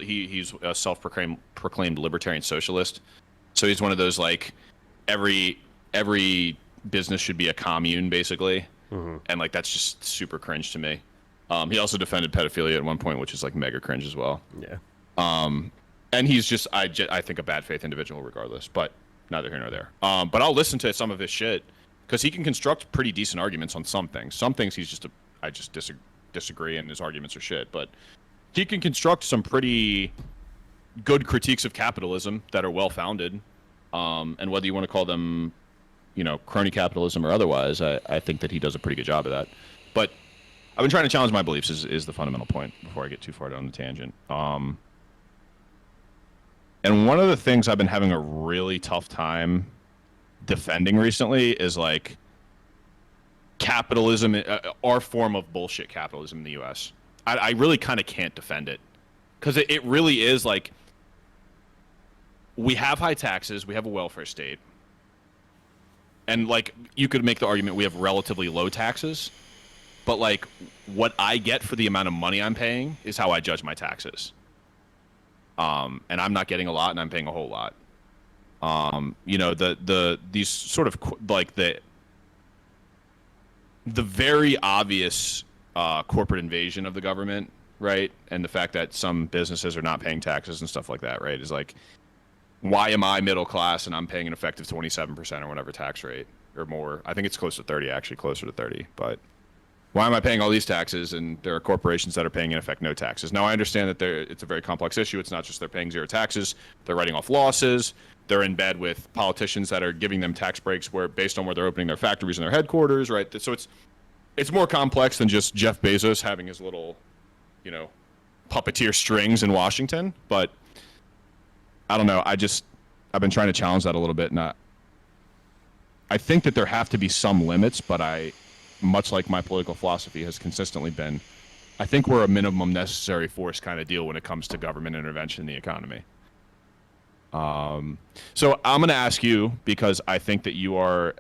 a self-proclaimed libertarian socialist. So he's one of those like every business should be a commune, basically. And like that's just super cringe to me. He also defended pedophilia at one point, which is like mega cringe as well. Yeah. And he's just, I think, a bad faith individual regardless, but neither here nor there. But I'll listen to some of his shit because he can construct pretty decent arguments on some things. Some things I just disagree and his arguments are shit, but he can construct some pretty good critiques of capitalism that are well founded. And whether you want to call them crony capitalism or otherwise, I think that he does a pretty good job of that. But I've been trying to challenge my beliefs is the fundamental point before I get too far down the tangent. And one of the things I've been having a really tough time defending recently is like capitalism, our form of bullshit capitalism in the U.S. I really kind of can't defend it because it really is like we have high taxes, we have a welfare state, and like you could make the argument we have relatively low taxes, but like what I get for the amount of money I'm paying is how I judge my taxes. And I'm not getting a lot, and I'm paying a whole lot. These sort of like the very obvious corporate invasion of the government, right? And the fact that some businesses are not paying taxes and stuff like that, right? Is like, why am I middle class and I'm paying an effective 27% or whatever tax rate or more? I think it's close to 30, actually closer to 30. But why am I paying all these taxes and there are corporations that are paying in effect no taxes? Now I understand that it's a very complex issue. It's not just they're paying zero taxes; they're writing off losses. They're in bed with politicians that are giving them tax breaks where based on where they're opening their factories and their headquarters, right? So it's more complex than just Jeff Bezos having his little, puppeteer strings in Washington. But I don't know. I've been trying to challenge that a little bit, and I think that there have to be some limits, but much like my political philosophy has consistently been, I think we're a minimum necessary force kind of deal when it comes to government intervention in the economy. So I'm going to ask you, because I think that you're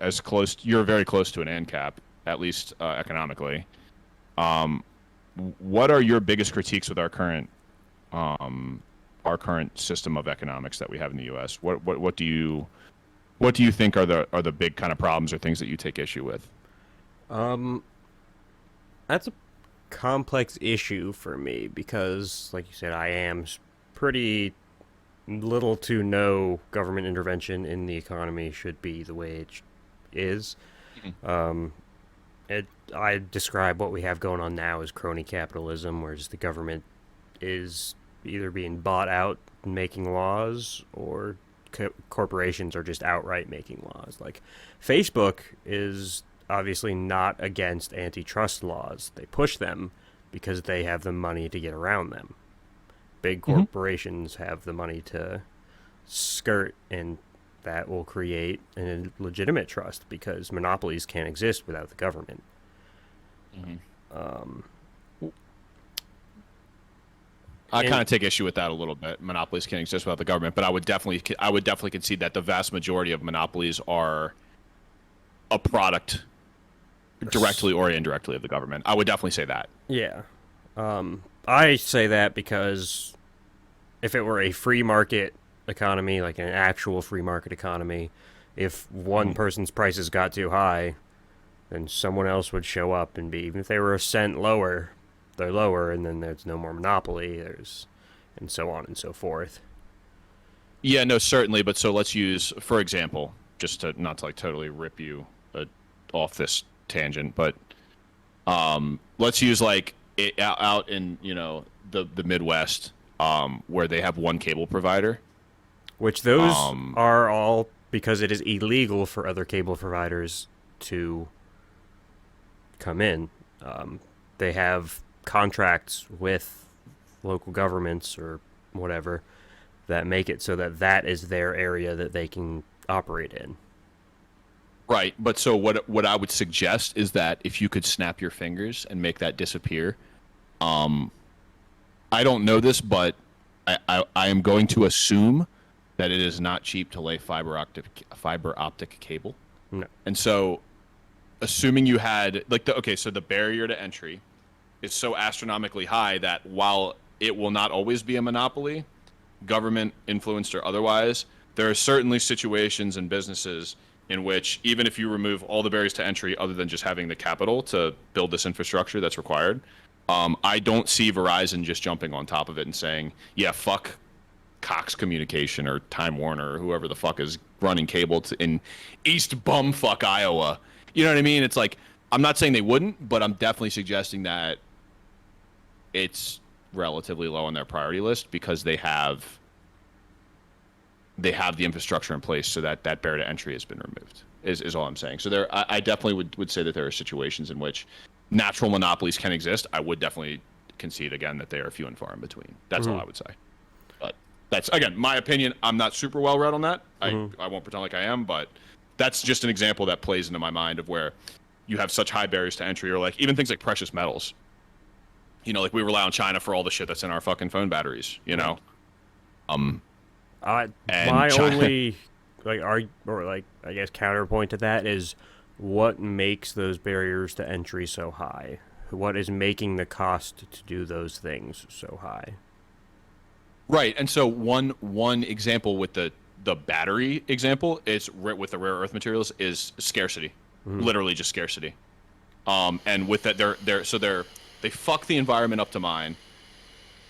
very close to an ANCAP, at least economically. What are your biggest critiques with our current system of economics that we have in the U.S.? What do you think are the big kind of problems or things that you take issue with? That's a complex issue for me because, like you said, I am pretty little to no government intervention in the economy should be the way it is. I describe what we have going on now as crony capitalism, where the government is either being bought out and making laws, or corporations are just outright making laws. Like Facebook is obviously not against antitrust laws. They push them because they have the money to get around them. Big corporations have the money to skirt, and that will create a legitimate trust because monopolies can't exist without the government. I kind of take issue with that a little bit. Monopolies can't exist without the government, but I would definitely concede that the vast majority of monopolies are a product directly or indirectly of the government. I would definitely say that. Yeah. I say that because if it were a free market economy, like an actual free market economy, if one person's prices got too high, then someone else would show up and be, even if they were a cent lower, they're lower, and then there's no more monopoly, and so on and so forth. Yeah, no, certainly. But so let's use, for example, just to not to like totally rip you off this tangent, but let's use like out in the Midwest, where they have one cable provider, which those are all because it is illegal for other cable providers to come in. They have contracts with local governments or whatever that make it so that is their area that they can operate in. Right, but so what I would suggest is that if you could snap your fingers and make that disappear, I don't know this, but I am going to assume that it is not cheap to lay fiber optic cable. No. And so, assuming you had so the barrier to entry is so astronomically high that while it will not always be a monopoly, government influenced or otherwise, there are certainly situations and businesses in which even if you remove all the barriers to entry other than just having the capital to build this infrastructure that's required, I don't see Verizon just jumping on top of it and saying, yeah, fuck Cox Communication or Time Warner or whoever the fuck is running cable in East Bumfuck, Iowa. You know what I mean? It's like, I'm not saying they wouldn't, but I'm definitely suggesting that it's relatively low on their priority list because they have they have the infrastructure in place so that that barrier to entry has been removed. Is all I'm saying. So I definitely would say that there are situations in which natural monopolies can exist. I would definitely concede again that they are few and far in between. That's all I would say. But that's, again, my opinion. I'm not super well read on that. I won't pretend like I am, but that's just an example that plays into my mind of where you have such high barriers to entry, or like even things like precious metals. You know, like we rely on China for all the shit that's in our fucking phone batteries, you know? My China- only I guess counterpoint to that is what makes those barriers to entry so high? What is making the cost to do those things so high? Right, and so one example with the battery example is with the rare earth materials is scarcity, literally just scarcity. And with that, they fuck the environment up to mine.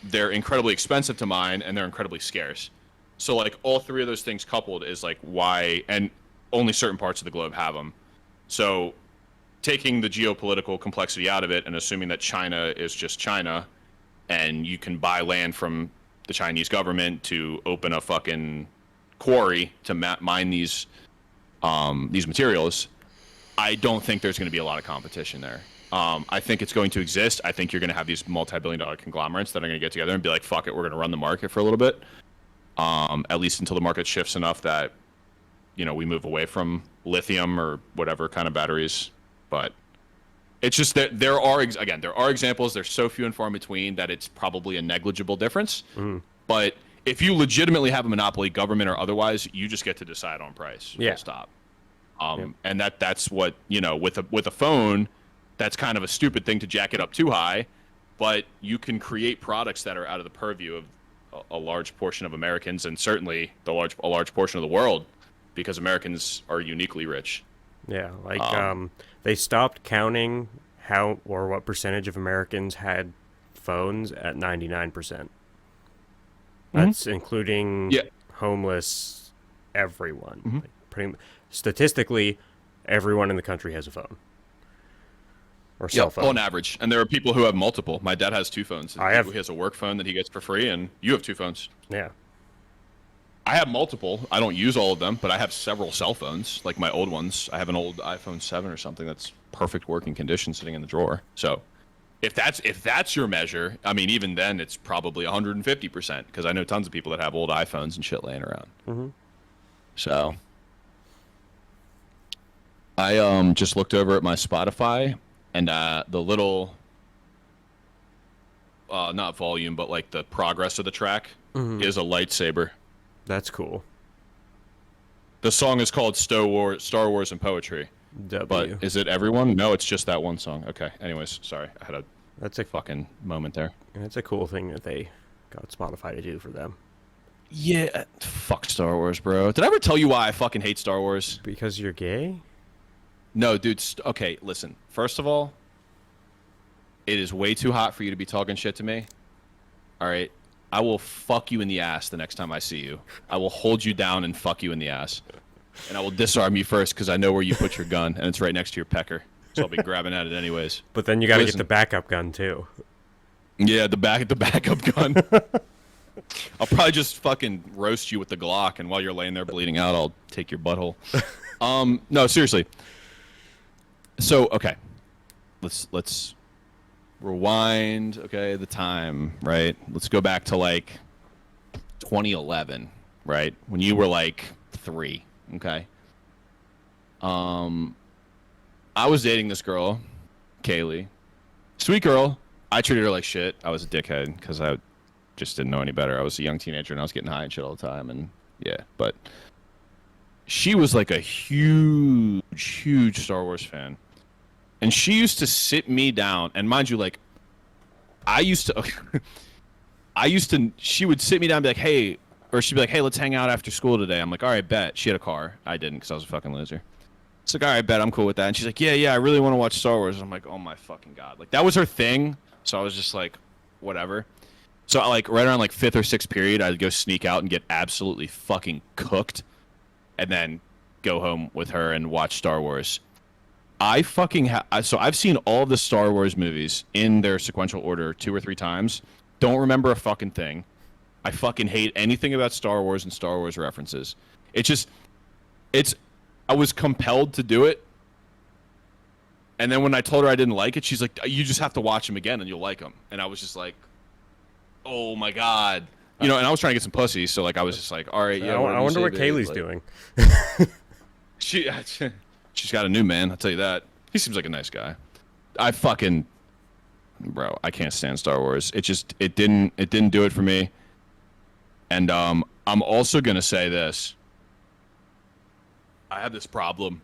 They're incredibly expensive to mine, and they're incredibly scarce. So like all three of those things coupled is like why, and only certain parts of the globe have them. So taking the geopolitical complexity out of it and assuming that China is just China, and you can buy land from the Chinese government to open a fucking quarry to mine these materials, I don't think there's going to be a lot of competition there. I think it's going to exist. I think you're going to have these multi-billion-dollar conglomerates that are going to get together and be like, fuck it, we're going to run the market for a little bit. At least until the market shifts enough that, you know, we move away from lithium or whatever kind of batteries. But it's just that there are examples. There's so few and far in between that it's probably a negligible difference. But if you legitimately have a monopoly, government or otherwise, you just get to decide on price. Yeah. Full stop. And that's what, you know, with a phone, that's kind of a stupid thing to jack it up too high. But you can create products that are out of the purview of a large portion of Americans, and certainly a large portion of the world, because Americans are uniquely rich. Yeah, like they stopped counting how or what percentage of Americans had phones at 99%. That's including homeless, everyone. Like statistically, everyone in the country has a phone or cell phone on average. And there are people who have multiple. My dad has 2 phones. He has a work phone that he gets for free, and you have 2 phones. Yeah. I have multiple. I don't use all of them, but I have several cell phones, like my old ones. I have an old iPhone 7 or something that's perfect working condition sitting in the drawer. So if that's your measure, I mean, even then it's probably 150%, because I know tons of people that have old iPhones and shit laying around. So I just looked over at my Spotify, and the little not volume, but like the progress of the track is a lightsaber. That's cool. The song is called Star Wars and Poetry. But is it everyone? No, it's just that one song. Okay. Anyways, sorry. I had a fucking moment there. That's a cool thing that they got Spotify to do for them. Yeah. Fuck Star Wars, bro. Did I ever tell you why I fucking hate Star Wars? Because you're gay? No, dude. Okay, listen. First of all, it is way too hot for you to be talking shit to me. All right? I will fuck you in the ass the next time I see you. I will hold you down and fuck you in the ass. And I will disarm you first, because I know where you put your gun, and it's right next to your pecker. So I'll be grabbing at it anyways. But then you got to get the backup gun, too. Yeah, the backup gun. I'll probably just fucking roast you with the Glock, and while you're laying there bleeding out, I'll take your butthole. No, seriously. So, okay. Let's rewind, okay, the time, right? Let's go back to like 2011, right? When you were like 3, okay? I was dating this girl, Kaylee. Sweet girl. I treated her like shit. I was a dickhead because I just didn't know any better. I was a young teenager and I was getting high and shit all the time, and yeah, but she was like a huge Star Wars fan. And she used to sit me down, and mind you, like, she would sit me down and be like, hey, or she'd be like, hey, let's hang out after school today. I'm like, all right, bet. She had a car. I didn't, because I was a fucking loser. It's like, all right, bet, I'm cool with that. And she's like, yeah, I really want to watch Star Wars. And I'm like, oh my fucking God. Like, that was her thing. So I was just like, whatever. So, like, right around, like, 5th or 6th period, I'd go sneak out and get absolutely fucking cooked, and then go home with her and watch Star Wars. I fucking so I've seen all of the Star Wars movies in their sequential order 2 or 3 times. Don't remember a fucking thing. I fucking hate anything about Star Wars and Star Wars references. It just, it's, I was compelled to do it. And then when I told her I didn't like it, she's like, you just have to watch them again and you'll like them. And I was just like, oh my God. You know, and I was trying to get some pussy. So like, I was just like, all right, yeah. I wonder what Kaylee's doing. She's got a new man. I'll tell you that. He seems like a nice guy. Bro, I can't stand Star Wars. It didn't do it for me. And I'm also gonna say this. I have this problem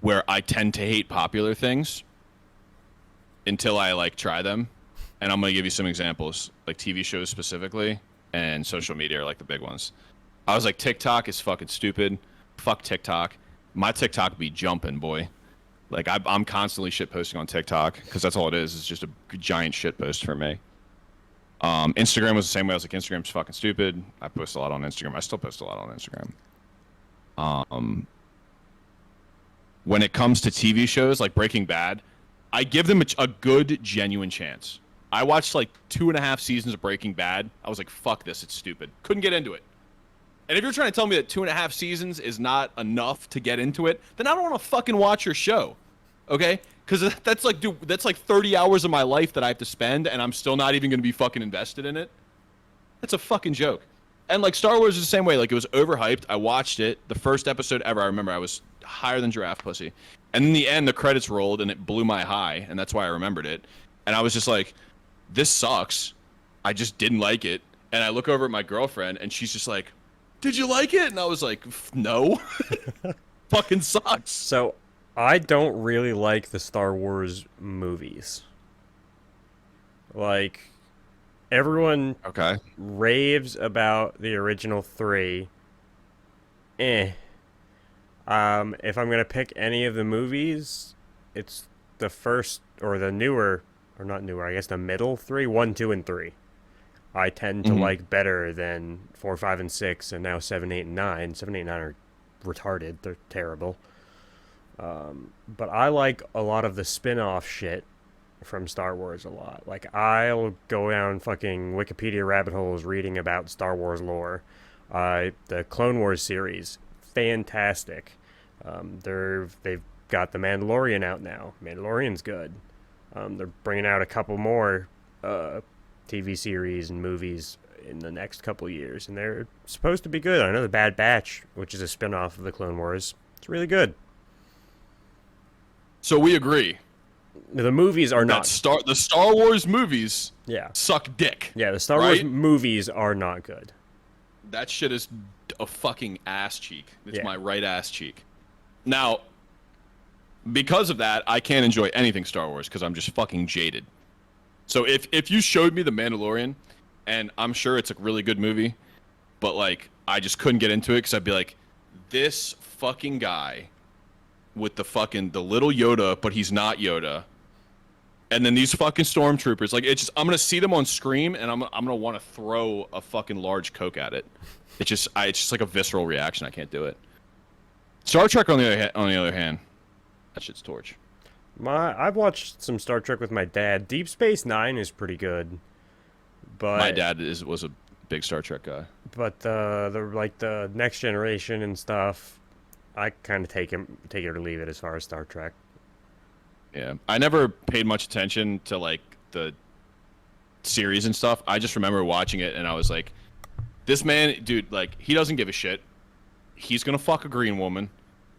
where I tend to hate popular things until I like try them. And I'm gonna give you some examples, like TV shows specifically, and social media are like the big ones. I was like, TikTok is fucking stupid. Fuck TikTok. My TikTok be jumping, boy. Like I'm constantly shit posting on TikTok because that's all it is. It's just a giant shit post for me. Instagram was the same way. I was like, Instagram's fucking stupid. I post a lot on Instagram. I still post a lot on Instagram. When it comes to TV shows like Breaking Bad, I give them a good, genuine chance. I watched like 2.5 seasons of Breaking Bad. I was like, fuck this, it's stupid. Couldn't get into it. And if you're trying to tell me that 2.5 seasons is not enough to get into it, then I don't want to fucking watch your show. Okay? Because that's like, dude, that's like 30 hours of my life that I have to spend, and I'm still not even going to be fucking invested in it. That's a fucking joke. And like Star Wars is the same way. Like it was overhyped. I watched it. The first episode ever, I remember I was higher than giraffe pussy. And in the end, the credits rolled, and it blew my high, and that's why I remembered it. And I was just like, this sucks. I just didn't like it. And I look over at my girlfriend, and she's just like, did you like it? And I was like, no. Fucking sucks. So, I don't really like the Star Wars movies. Like, everyone raves about the original 3. If I'm going to pick any of the movies, it's the first, or the newer, or not newer, I guess the middle 3, 1, 2, and 3. I tend to like better than 4, 5, and 6, and now 7, 8, and 9. 7, 8, and 9 are retarded. They're terrible. But I like a lot of the spin-off shit from Star Wars a lot. Like, I'll go down fucking Wikipedia rabbit holes reading about Star Wars lore. The Clone Wars series, fantastic. They've got The Mandalorian out now. Mandalorian's good. They're bringing out a couple more TV series and movies in the next couple years, and they're supposed to be good. I know The Bad Batch, which is a spin-off of the Clone Wars, it's really good. So we agree. The movies are not. The Star Wars movies Yeah. suck dick. Yeah, the Star Wars movies are not good. That shit is a fucking ass cheek. It's Yeah. my right ass cheek. Now, because of that, I can't enjoy anything Star Wars because I'm just fucking jaded. So if you showed me The Mandalorian, and I'm sure it's a really good movie, but like I just couldn't get into it because I'd be like, this fucking guy with the little Yoda, but he's not Yoda, and then these fucking stormtroopers, like it's just I'm gonna see them on screen and I'm gonna want to throw a fucking large Coke at it. It's just like a visceral reaction. I can't do it. Star Trek on the other hand, that shit's torch. I've watched some Star Trek with my dad. Deep Space Nine is pretty good, but My dad was a big Star Trek guy. But the Next Generation and stuff, I kind of take it or leave it as far as Star Trek. Yeah, I never paid much attention to like the series and stuff. I just remember watching it and I was like, this man, dude, like he doesn't give a shit. He's gonna fuck a green woman.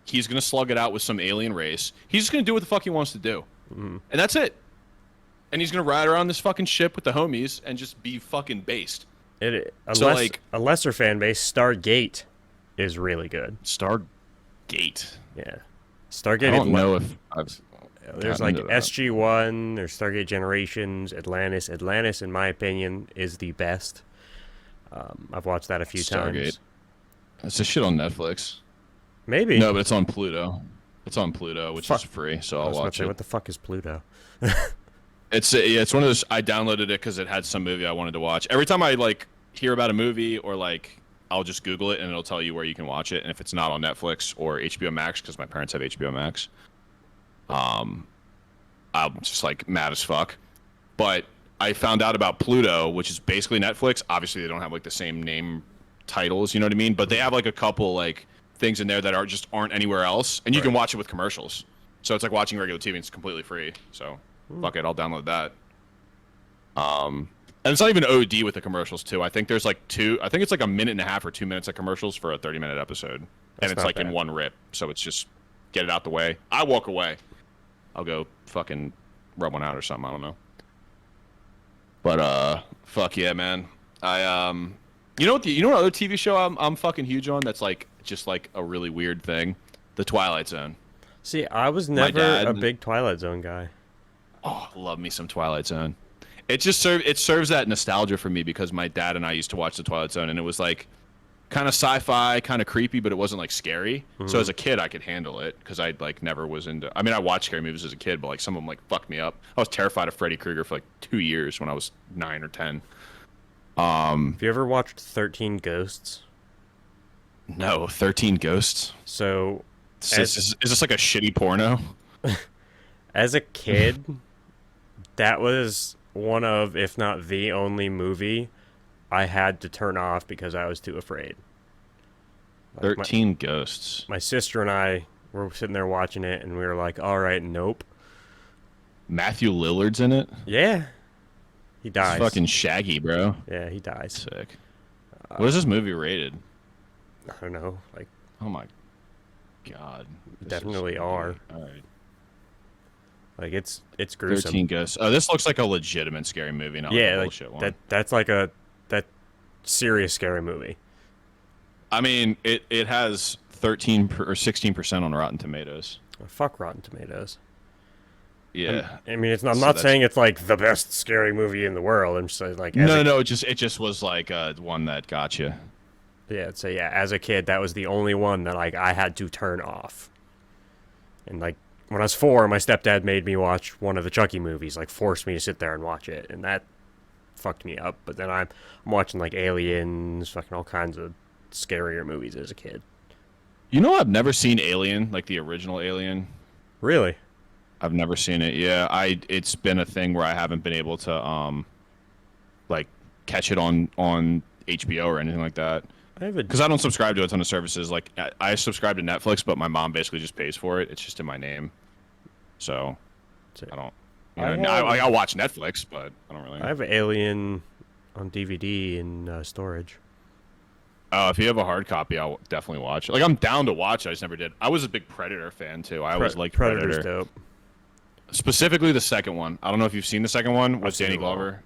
He's gonna slug it out with some alien race. He's just gonna do what the fuck he wants to do, and that's it. And he's gonna ride around this fucking ship with the homies and just be fucking based. A lesser fan base, Stargate, is really good. Stargate. Yeah, Stargate. I don't know if I've. There's like SG-1. There's Stargate Generations, Atlantis. Atlantis, in my opinion, is the best. I've watched that a few times. It's a shit on Netflix. Maybe. No, but it's on Pluto. It's on Pluto, which is free, so I'll watch it. What the fuck is Pluto? It's one of those. I downloaded it because it had some movie I wanted to watch. Every time I like hear about a movie or like, I'll just Google it and it'll tell you where you can watch it. And if it's not on Netflix or HBO Max, because my parents have HBO Max, I'm just like mad as fuck. But I found out about Pluto, which is basically Netflix. Obviously, they don't have like the same name titles, you know what I mean? But they have like a couple like things in there that aren't anywhere else, and you can watch it with commercials. So it's like watching regular TV. And it's completely free. So fuck it, I'll download that. And it's not even OD with the commercials too. I think there's like I think it's like a minute and a half or 2 minutes of commercials for a 30-minute episode, and it's like in one rip. So it's just get it out the way. I walk away. I'll go fucking rub one out or something. I don't know. But fuck yeah, man. You know what other TV show I'm fucking huge on? That's like just like a really weird thing. The Twilight Zone. See, I was never a big Twilight Zone guy. Oh, love me some Twilight Zone. It just serves that nostalgia for me because my dad and I used to watch the Twilight Zone, and it was like kind of sci-fi, kind of creepy, but it wasn't like scary. So as a kid, I could handle it because I like never was into. I mean, I watched scary movies as a kid, but like some of them like fucked me up. I was terrified of Freddy Krueger for like 2 years when I was 9 or 10. Have you ever watched 13 Ghosts? No, 13 Ghosts. So, is this like a shitty porno? As a kid, that was one of, if not the only movie I had to turn off because I was too afraid. Like 13 Ghosts. My sister and I were sitting there watching it, and we were like, all right, nope. Matthew Lillard's in it? Yeah. He dies. It's fucking Shaggy, bro. Yeah, he dies. Sick. What is this movie rated? I don't know. Like, oh my god. Definitely R. All right. Like it's gruesome. 13 Ghosts. Oh, this looks like a legitimate scary movie, not like a bullshit one. That's like that serious scary movie. I mean, it has 13 or 16% on Rotten Tomatoes. Oh, fuck Rotten Tomatoes. Yeah. I mean, I'm not saying it's like the best scary movie in the world. I'm just saying like no, it just was like one that got you. Yeah, so yeah, as a kid, that was the only one that like I had to turn off. And like when I was 4, my stepdad made me watch one of the Chucky movies, like forced me to sit there and watch it, and that fucked me up. But then I'm watching like Aliens, fucking all kinds of scarier movies as a kid. You know, I've never seen Alien, like the original Alien. Really? I've never seen it. Yeah, it's been a thing where I haven't been able to like catch it on HBO or anything like that. Because I don't subscribe to a ton of services. Like I subscribe to Netflix, but my mom basically just pays for it. It's just in my name, so I don't. I watch Netflix, but I don't really. I have Alien on DVD in storage. Oh, if you have a hard copy, I'll definitely watch it. Like I'm down to watch it. I just never did. I was a big Predator fan too. I always liked Predator's Predator. Dope. Specifically the second one. I don't know if you've seen the second one with Danny Glover.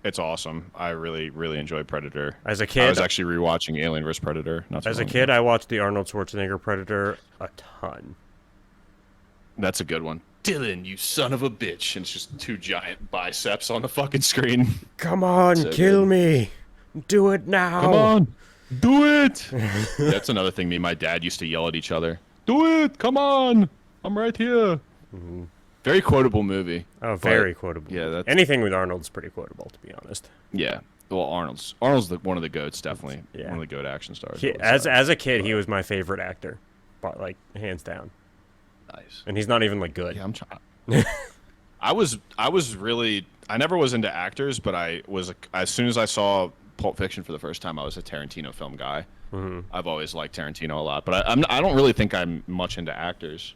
It's awesome. I really, really enjoy Predator. As a kid, I was actually rewatching Alien vs. Predator. As a kid, I watched the Arnold Schwarzenegger Predator a ton. That's a good one. Dylan, you son of a bitch. And it's just 2 giant biceps on the fucking screen. Come on, kill me. Do it now. Come on. Do it. That's another thing me and my dad used to yell at each other. Do it. Come on. I'm right here. Mm-hmm. Very quotable movie. Oh, very quotable. Yeah, anything with Arnold's pretty quotable, to be honest. Yeah. Well, Arnold's one of the goats, definitely. Yeah. One of the goat action stars. As a kid, he was my favorite actor, but like hands down. Nice. And he's not even like good. Yeah, I'm trying. I never was into actors, but as soon as I saw Pulp Fiction for the first time, I was a Tarantino film guy. Mm-hmm. I've always liked Tarantino a lot, but I don't really think I'm much into actors.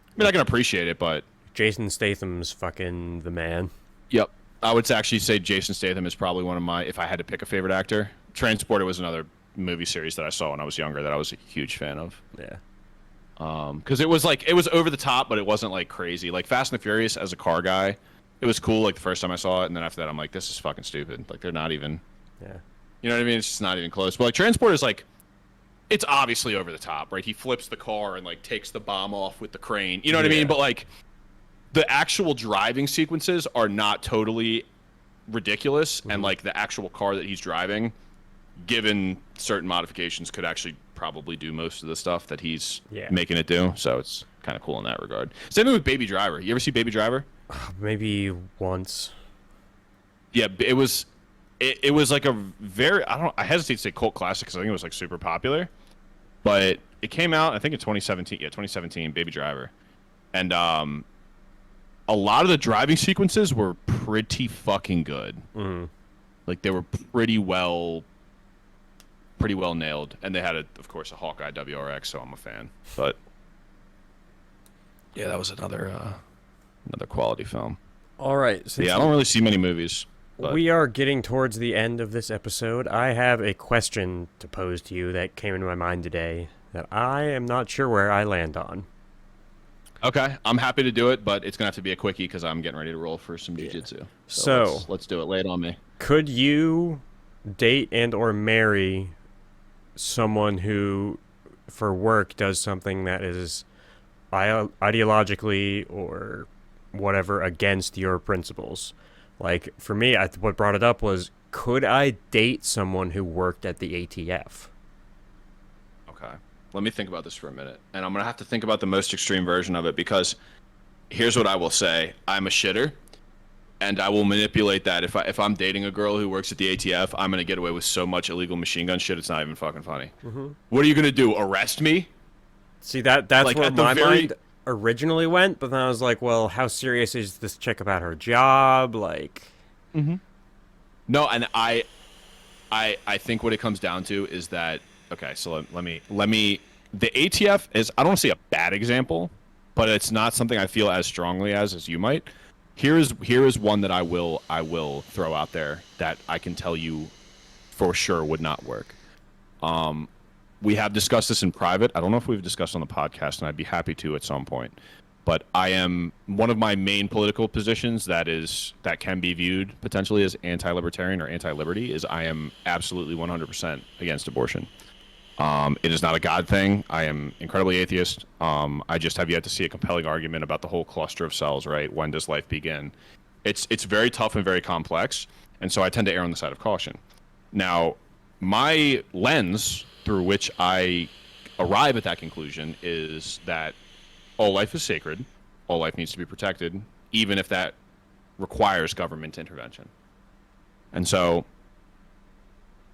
I mean, I can appreciate it, but Jason Statham's fucking the man. Yep. I would actually say Jason Statham is probably one of my, if I had to pick a favorite actor. Transporter was another movie series that I saw when I was younger that I was a huge fan of. Yeah. Because it was over the top, but it wasn't like crazy. Like Fast and the Furious as a car guy, it was cool like the first time I saw it, and then after that I'm like, this is fucking stupid. Like they're not even. Yeah. You know what I mean? It's just not even close. But like Transporter is like, it's obviously over the top, right? He flips the car and like takes the bomb off with the crane. You know what I mean? But like, the actual driving sequences are not totally ridiculous, and like the actual car that he's driving, given certain modifications, could actually probably do most of the stuff that he's making it do. So it's kind of cool in that regard. Same thing with Baby Driver. You ever see Baby Driver? Maybe once. Yeah, it was like a very, I hesitate to say cult classic because I think it was like super popular, but it came out I think in 2017. Yeah, 2017, Baby Driver, and a lot of the driving sequences were pretty fucking good. Like they were pretty well nailed, and they had of course a Hawkeye WRX, so I'm a fan. But yeah, that was another quality film. All right. Yeah, I don't really see many movies. But We are getting towards the end of this episode. I have a question to pose to you that came into my mind today that I am not sure where I land on. Okay, I'm happy to do it, but it's gonna have to be a quickie because I'm getting ready to roll for some jujitsu. So let's do it. Lay it on me. Could you date and or marry someone who, for work, does something that is ideologically or whatever against your principles? Like, for me, what brought it up was, could I date someone who worked at the ATF? Okay. Let me think about this for a minute. And I'm going to have to think about the most extreme version of it because here's what I will say. I'm a shitter, and I will manipulate that. If I'm dating a girl who works at the ATF, I'm going to get away with so much illegal machine gun shit, it's not even fucking funny. What are you going to do, arrest me? See, that's Like, where at the my very- mind originally went, but then I was like, well, how serious is this chick about her job? Like, No, and I think what it comes down to is that, okay, so let me the ATF is, I don't want to say a bad example, but it's not something I feel as strongly as you might. Here is one that I will throw out there that I can tell you for sure would not work. We have discussed this in private. I don't know if we've discussed on the podcast, and I'd be happy to at some point. But I am one of my main political positions that can be viewed potentially as anti-libertarian or anti-liberty is I am absolutely 100% against abortion. It is not a God thing. I am incredibly atheist. I just have yet to see a compelling argument about the whole cluster of cells, right? When does life begin? It's very tough and very complex, and so I tend to err on the side of caution. Now, my lens through which I arrive at that conclusion is that all life is sacred, all life needs to be protected, even if that requires government intervention. And so,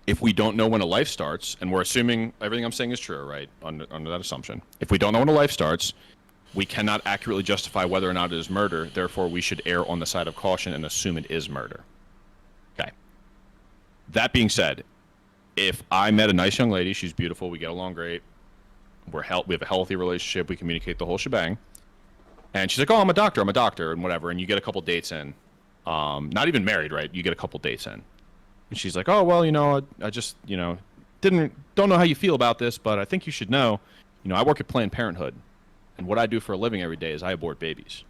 if we don't know when a life starts, and we're assuming everything I'm saying is true, right, under that assumption, if we don't know when a life starts, we cannot accurately justify whether or not it is murder, therefore we should err on the side of caution and assume it is murder. Okay. That being said, if I met a nice young lady, she's beautiful, we get along great, we have a healthy relationship, we communicate the whole shebang, and she's like, oh, I'm a doctor, and whatever, and you get a couple dates in, not even married, right, you get a couple dates in, and she's like, oh, well, I just, don't know how you feel about this, but I think you should know, I work at Planned Parenthood, and what I do for a living every day is I abort babies.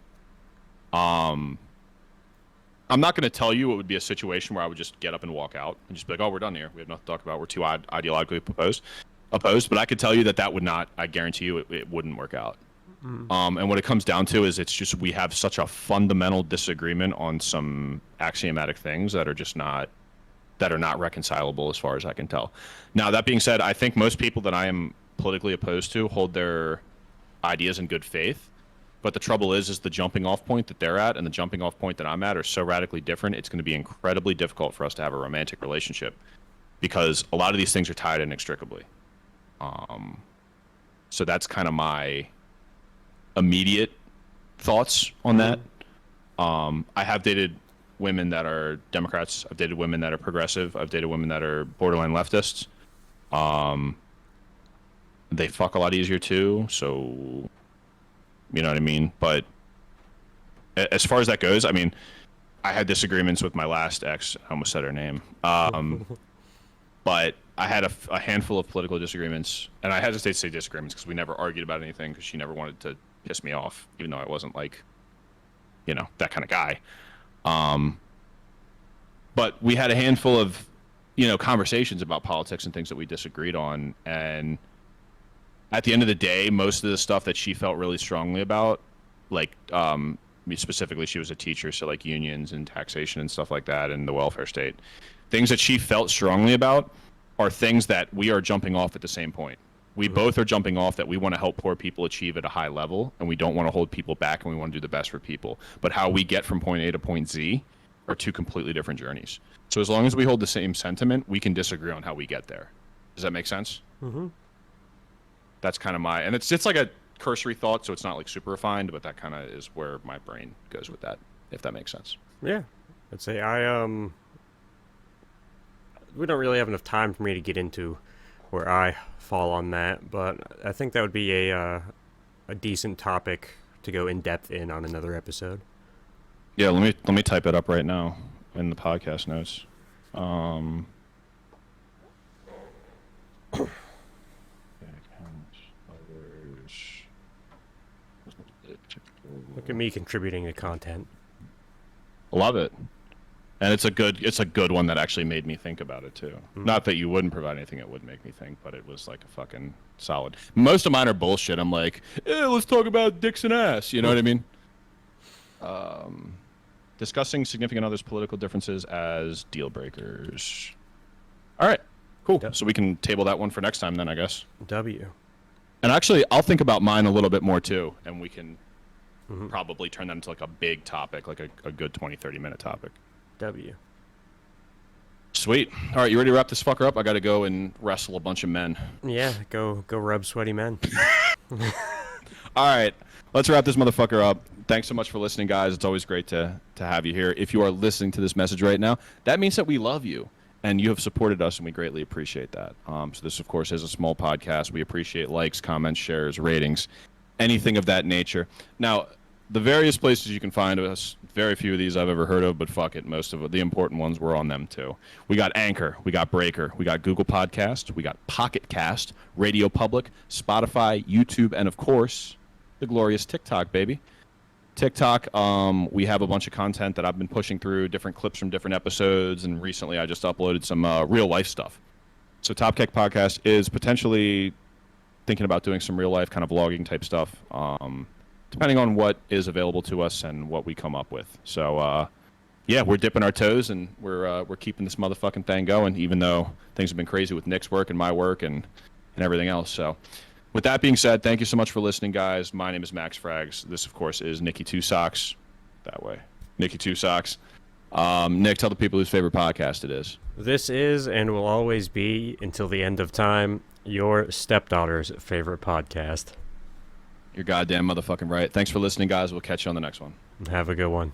I'm not going to tell you it would be a situation where I would just get up and walk out and just be like, oh, we're done here. We have nothing to talk about. We're too ideologically opposed. But I could tell you that would not, I guarantee you it wouldn't work out. And what it comes down to is it's just we have such a fundamental disagreement on some axiomatic things that are not reconcilable as far as I can tell. Now, that being said, I think most people that I am politically opposed to hold their ideas in good faith. But the trouble is the jumping off point that they're at and the jumping off point that I'm at are so radically different, it's going to be incredibly difficult for us to have a romantic relationship because a lot of these things are tied inextricably. So that's kind of my immediate thoughts on that. I have dated women that are Democrats. I've dated women that are progressive. I've dated women that are borderline leftists. They fuck a lot easier too, so... You know what I mean? But as far as that goes, I mean, I had disagreements with my last ex. I almost said her name. But I had a handful of political disagreements. And I hesitate to say disagreements because we never argued about anything because she never wanted to piss me off, even though I wasn't like, that kind of guy. But we had a handful of, conversations about politics and things that we disagreed on. And at the end of the day, most of the stuff that she felt really strongly about, like specifically she was a teacher, so like unions and taxation and stuff like that and the welfare state, things that she felt strongly about are things that we are jumping off at the same point. We both are jumping off that we want to help poor people achieve at a high level and we don't want to hold people back and we want to do the best for people. But how we get from point A to point Z are two completely different journeys. So as long as we hold the same sentiment, we can disagree on how we get there. Does that make sense? Mm-hmm. That's kind of and it's like cursory thought, so it's not like super refined, but that kind of is where my brain goes with that, if that makes sense. Yeah, I'd say we don't really have enough time for me to get into where I fall on that, but I think that would be a decent topic to go in depth in on another episode. Yeah, let me type it up right now in the podcast notes. Look at me contributing to content. Love it. And it's a good one that actually made me think about it too. Not that you wouldn't provide anything that would make me think, but it was like a fucking solid. Most of mine are bullshit. I'm like, let's talk about dicks and ass. You know what I mean? Discussing significant others' political differences as deal breakers. All right, cool. So we can table that one for next time then, I guess. W. And actually, I'll think about mine a little bit more too, and we can probably turn that into like a big topic, like a good 20, 30-minute topic. W. Sweet. All right, you ready to wrap this fucker up? I got to go and wrestle a bunch of men. Yeah, go rub sweaty men. All right, let's wrap this motherfucker up. Thanks so much for listening, guys. It's always great to have you here. If you are listening to this message right now, that means that we love you, and you have supported us, and we greatly appreciate that. So this, of course, is a small podcast. We appreciate likes, comments, shares, ratings, anything of that nature. Now, the various places you can find us, very few of these I've ever heard of, but fuck it, most of the important ones, we're on them too. We got Anchor, we got Breaker, we got Google Podcast, we got Pocket Cast, Radio Public, Spotify, YouTube, and of course, the glorious TikTok, baby. TikTok, we have a bunch of content that I've been pushing through, different clips from different episodes, and recently I just uploaded some real life stuff. So Top Kick Podcast is potentially thinking about doing some real life kind of vlogging type stuff, depending on what is available to us and what we come up with. So yeah, we're dipping our toes and we're keeping this motherfucking thing going, even though things have been crazy with Nick's work and my work and everything else. So with that being said, thank you so much for listening, guys. My name is Max Frags. This, of course, is Nicky Two Socks. That way. Nicky Two Socks. Nick, tell the people whose favorite podcast it is. This is and will always be, until the end of time, your stepdaughter's favorite podcast. You're goddamn motherfucking right. Thanks for listening, guys. We'll catch you on the next one. Have a good one.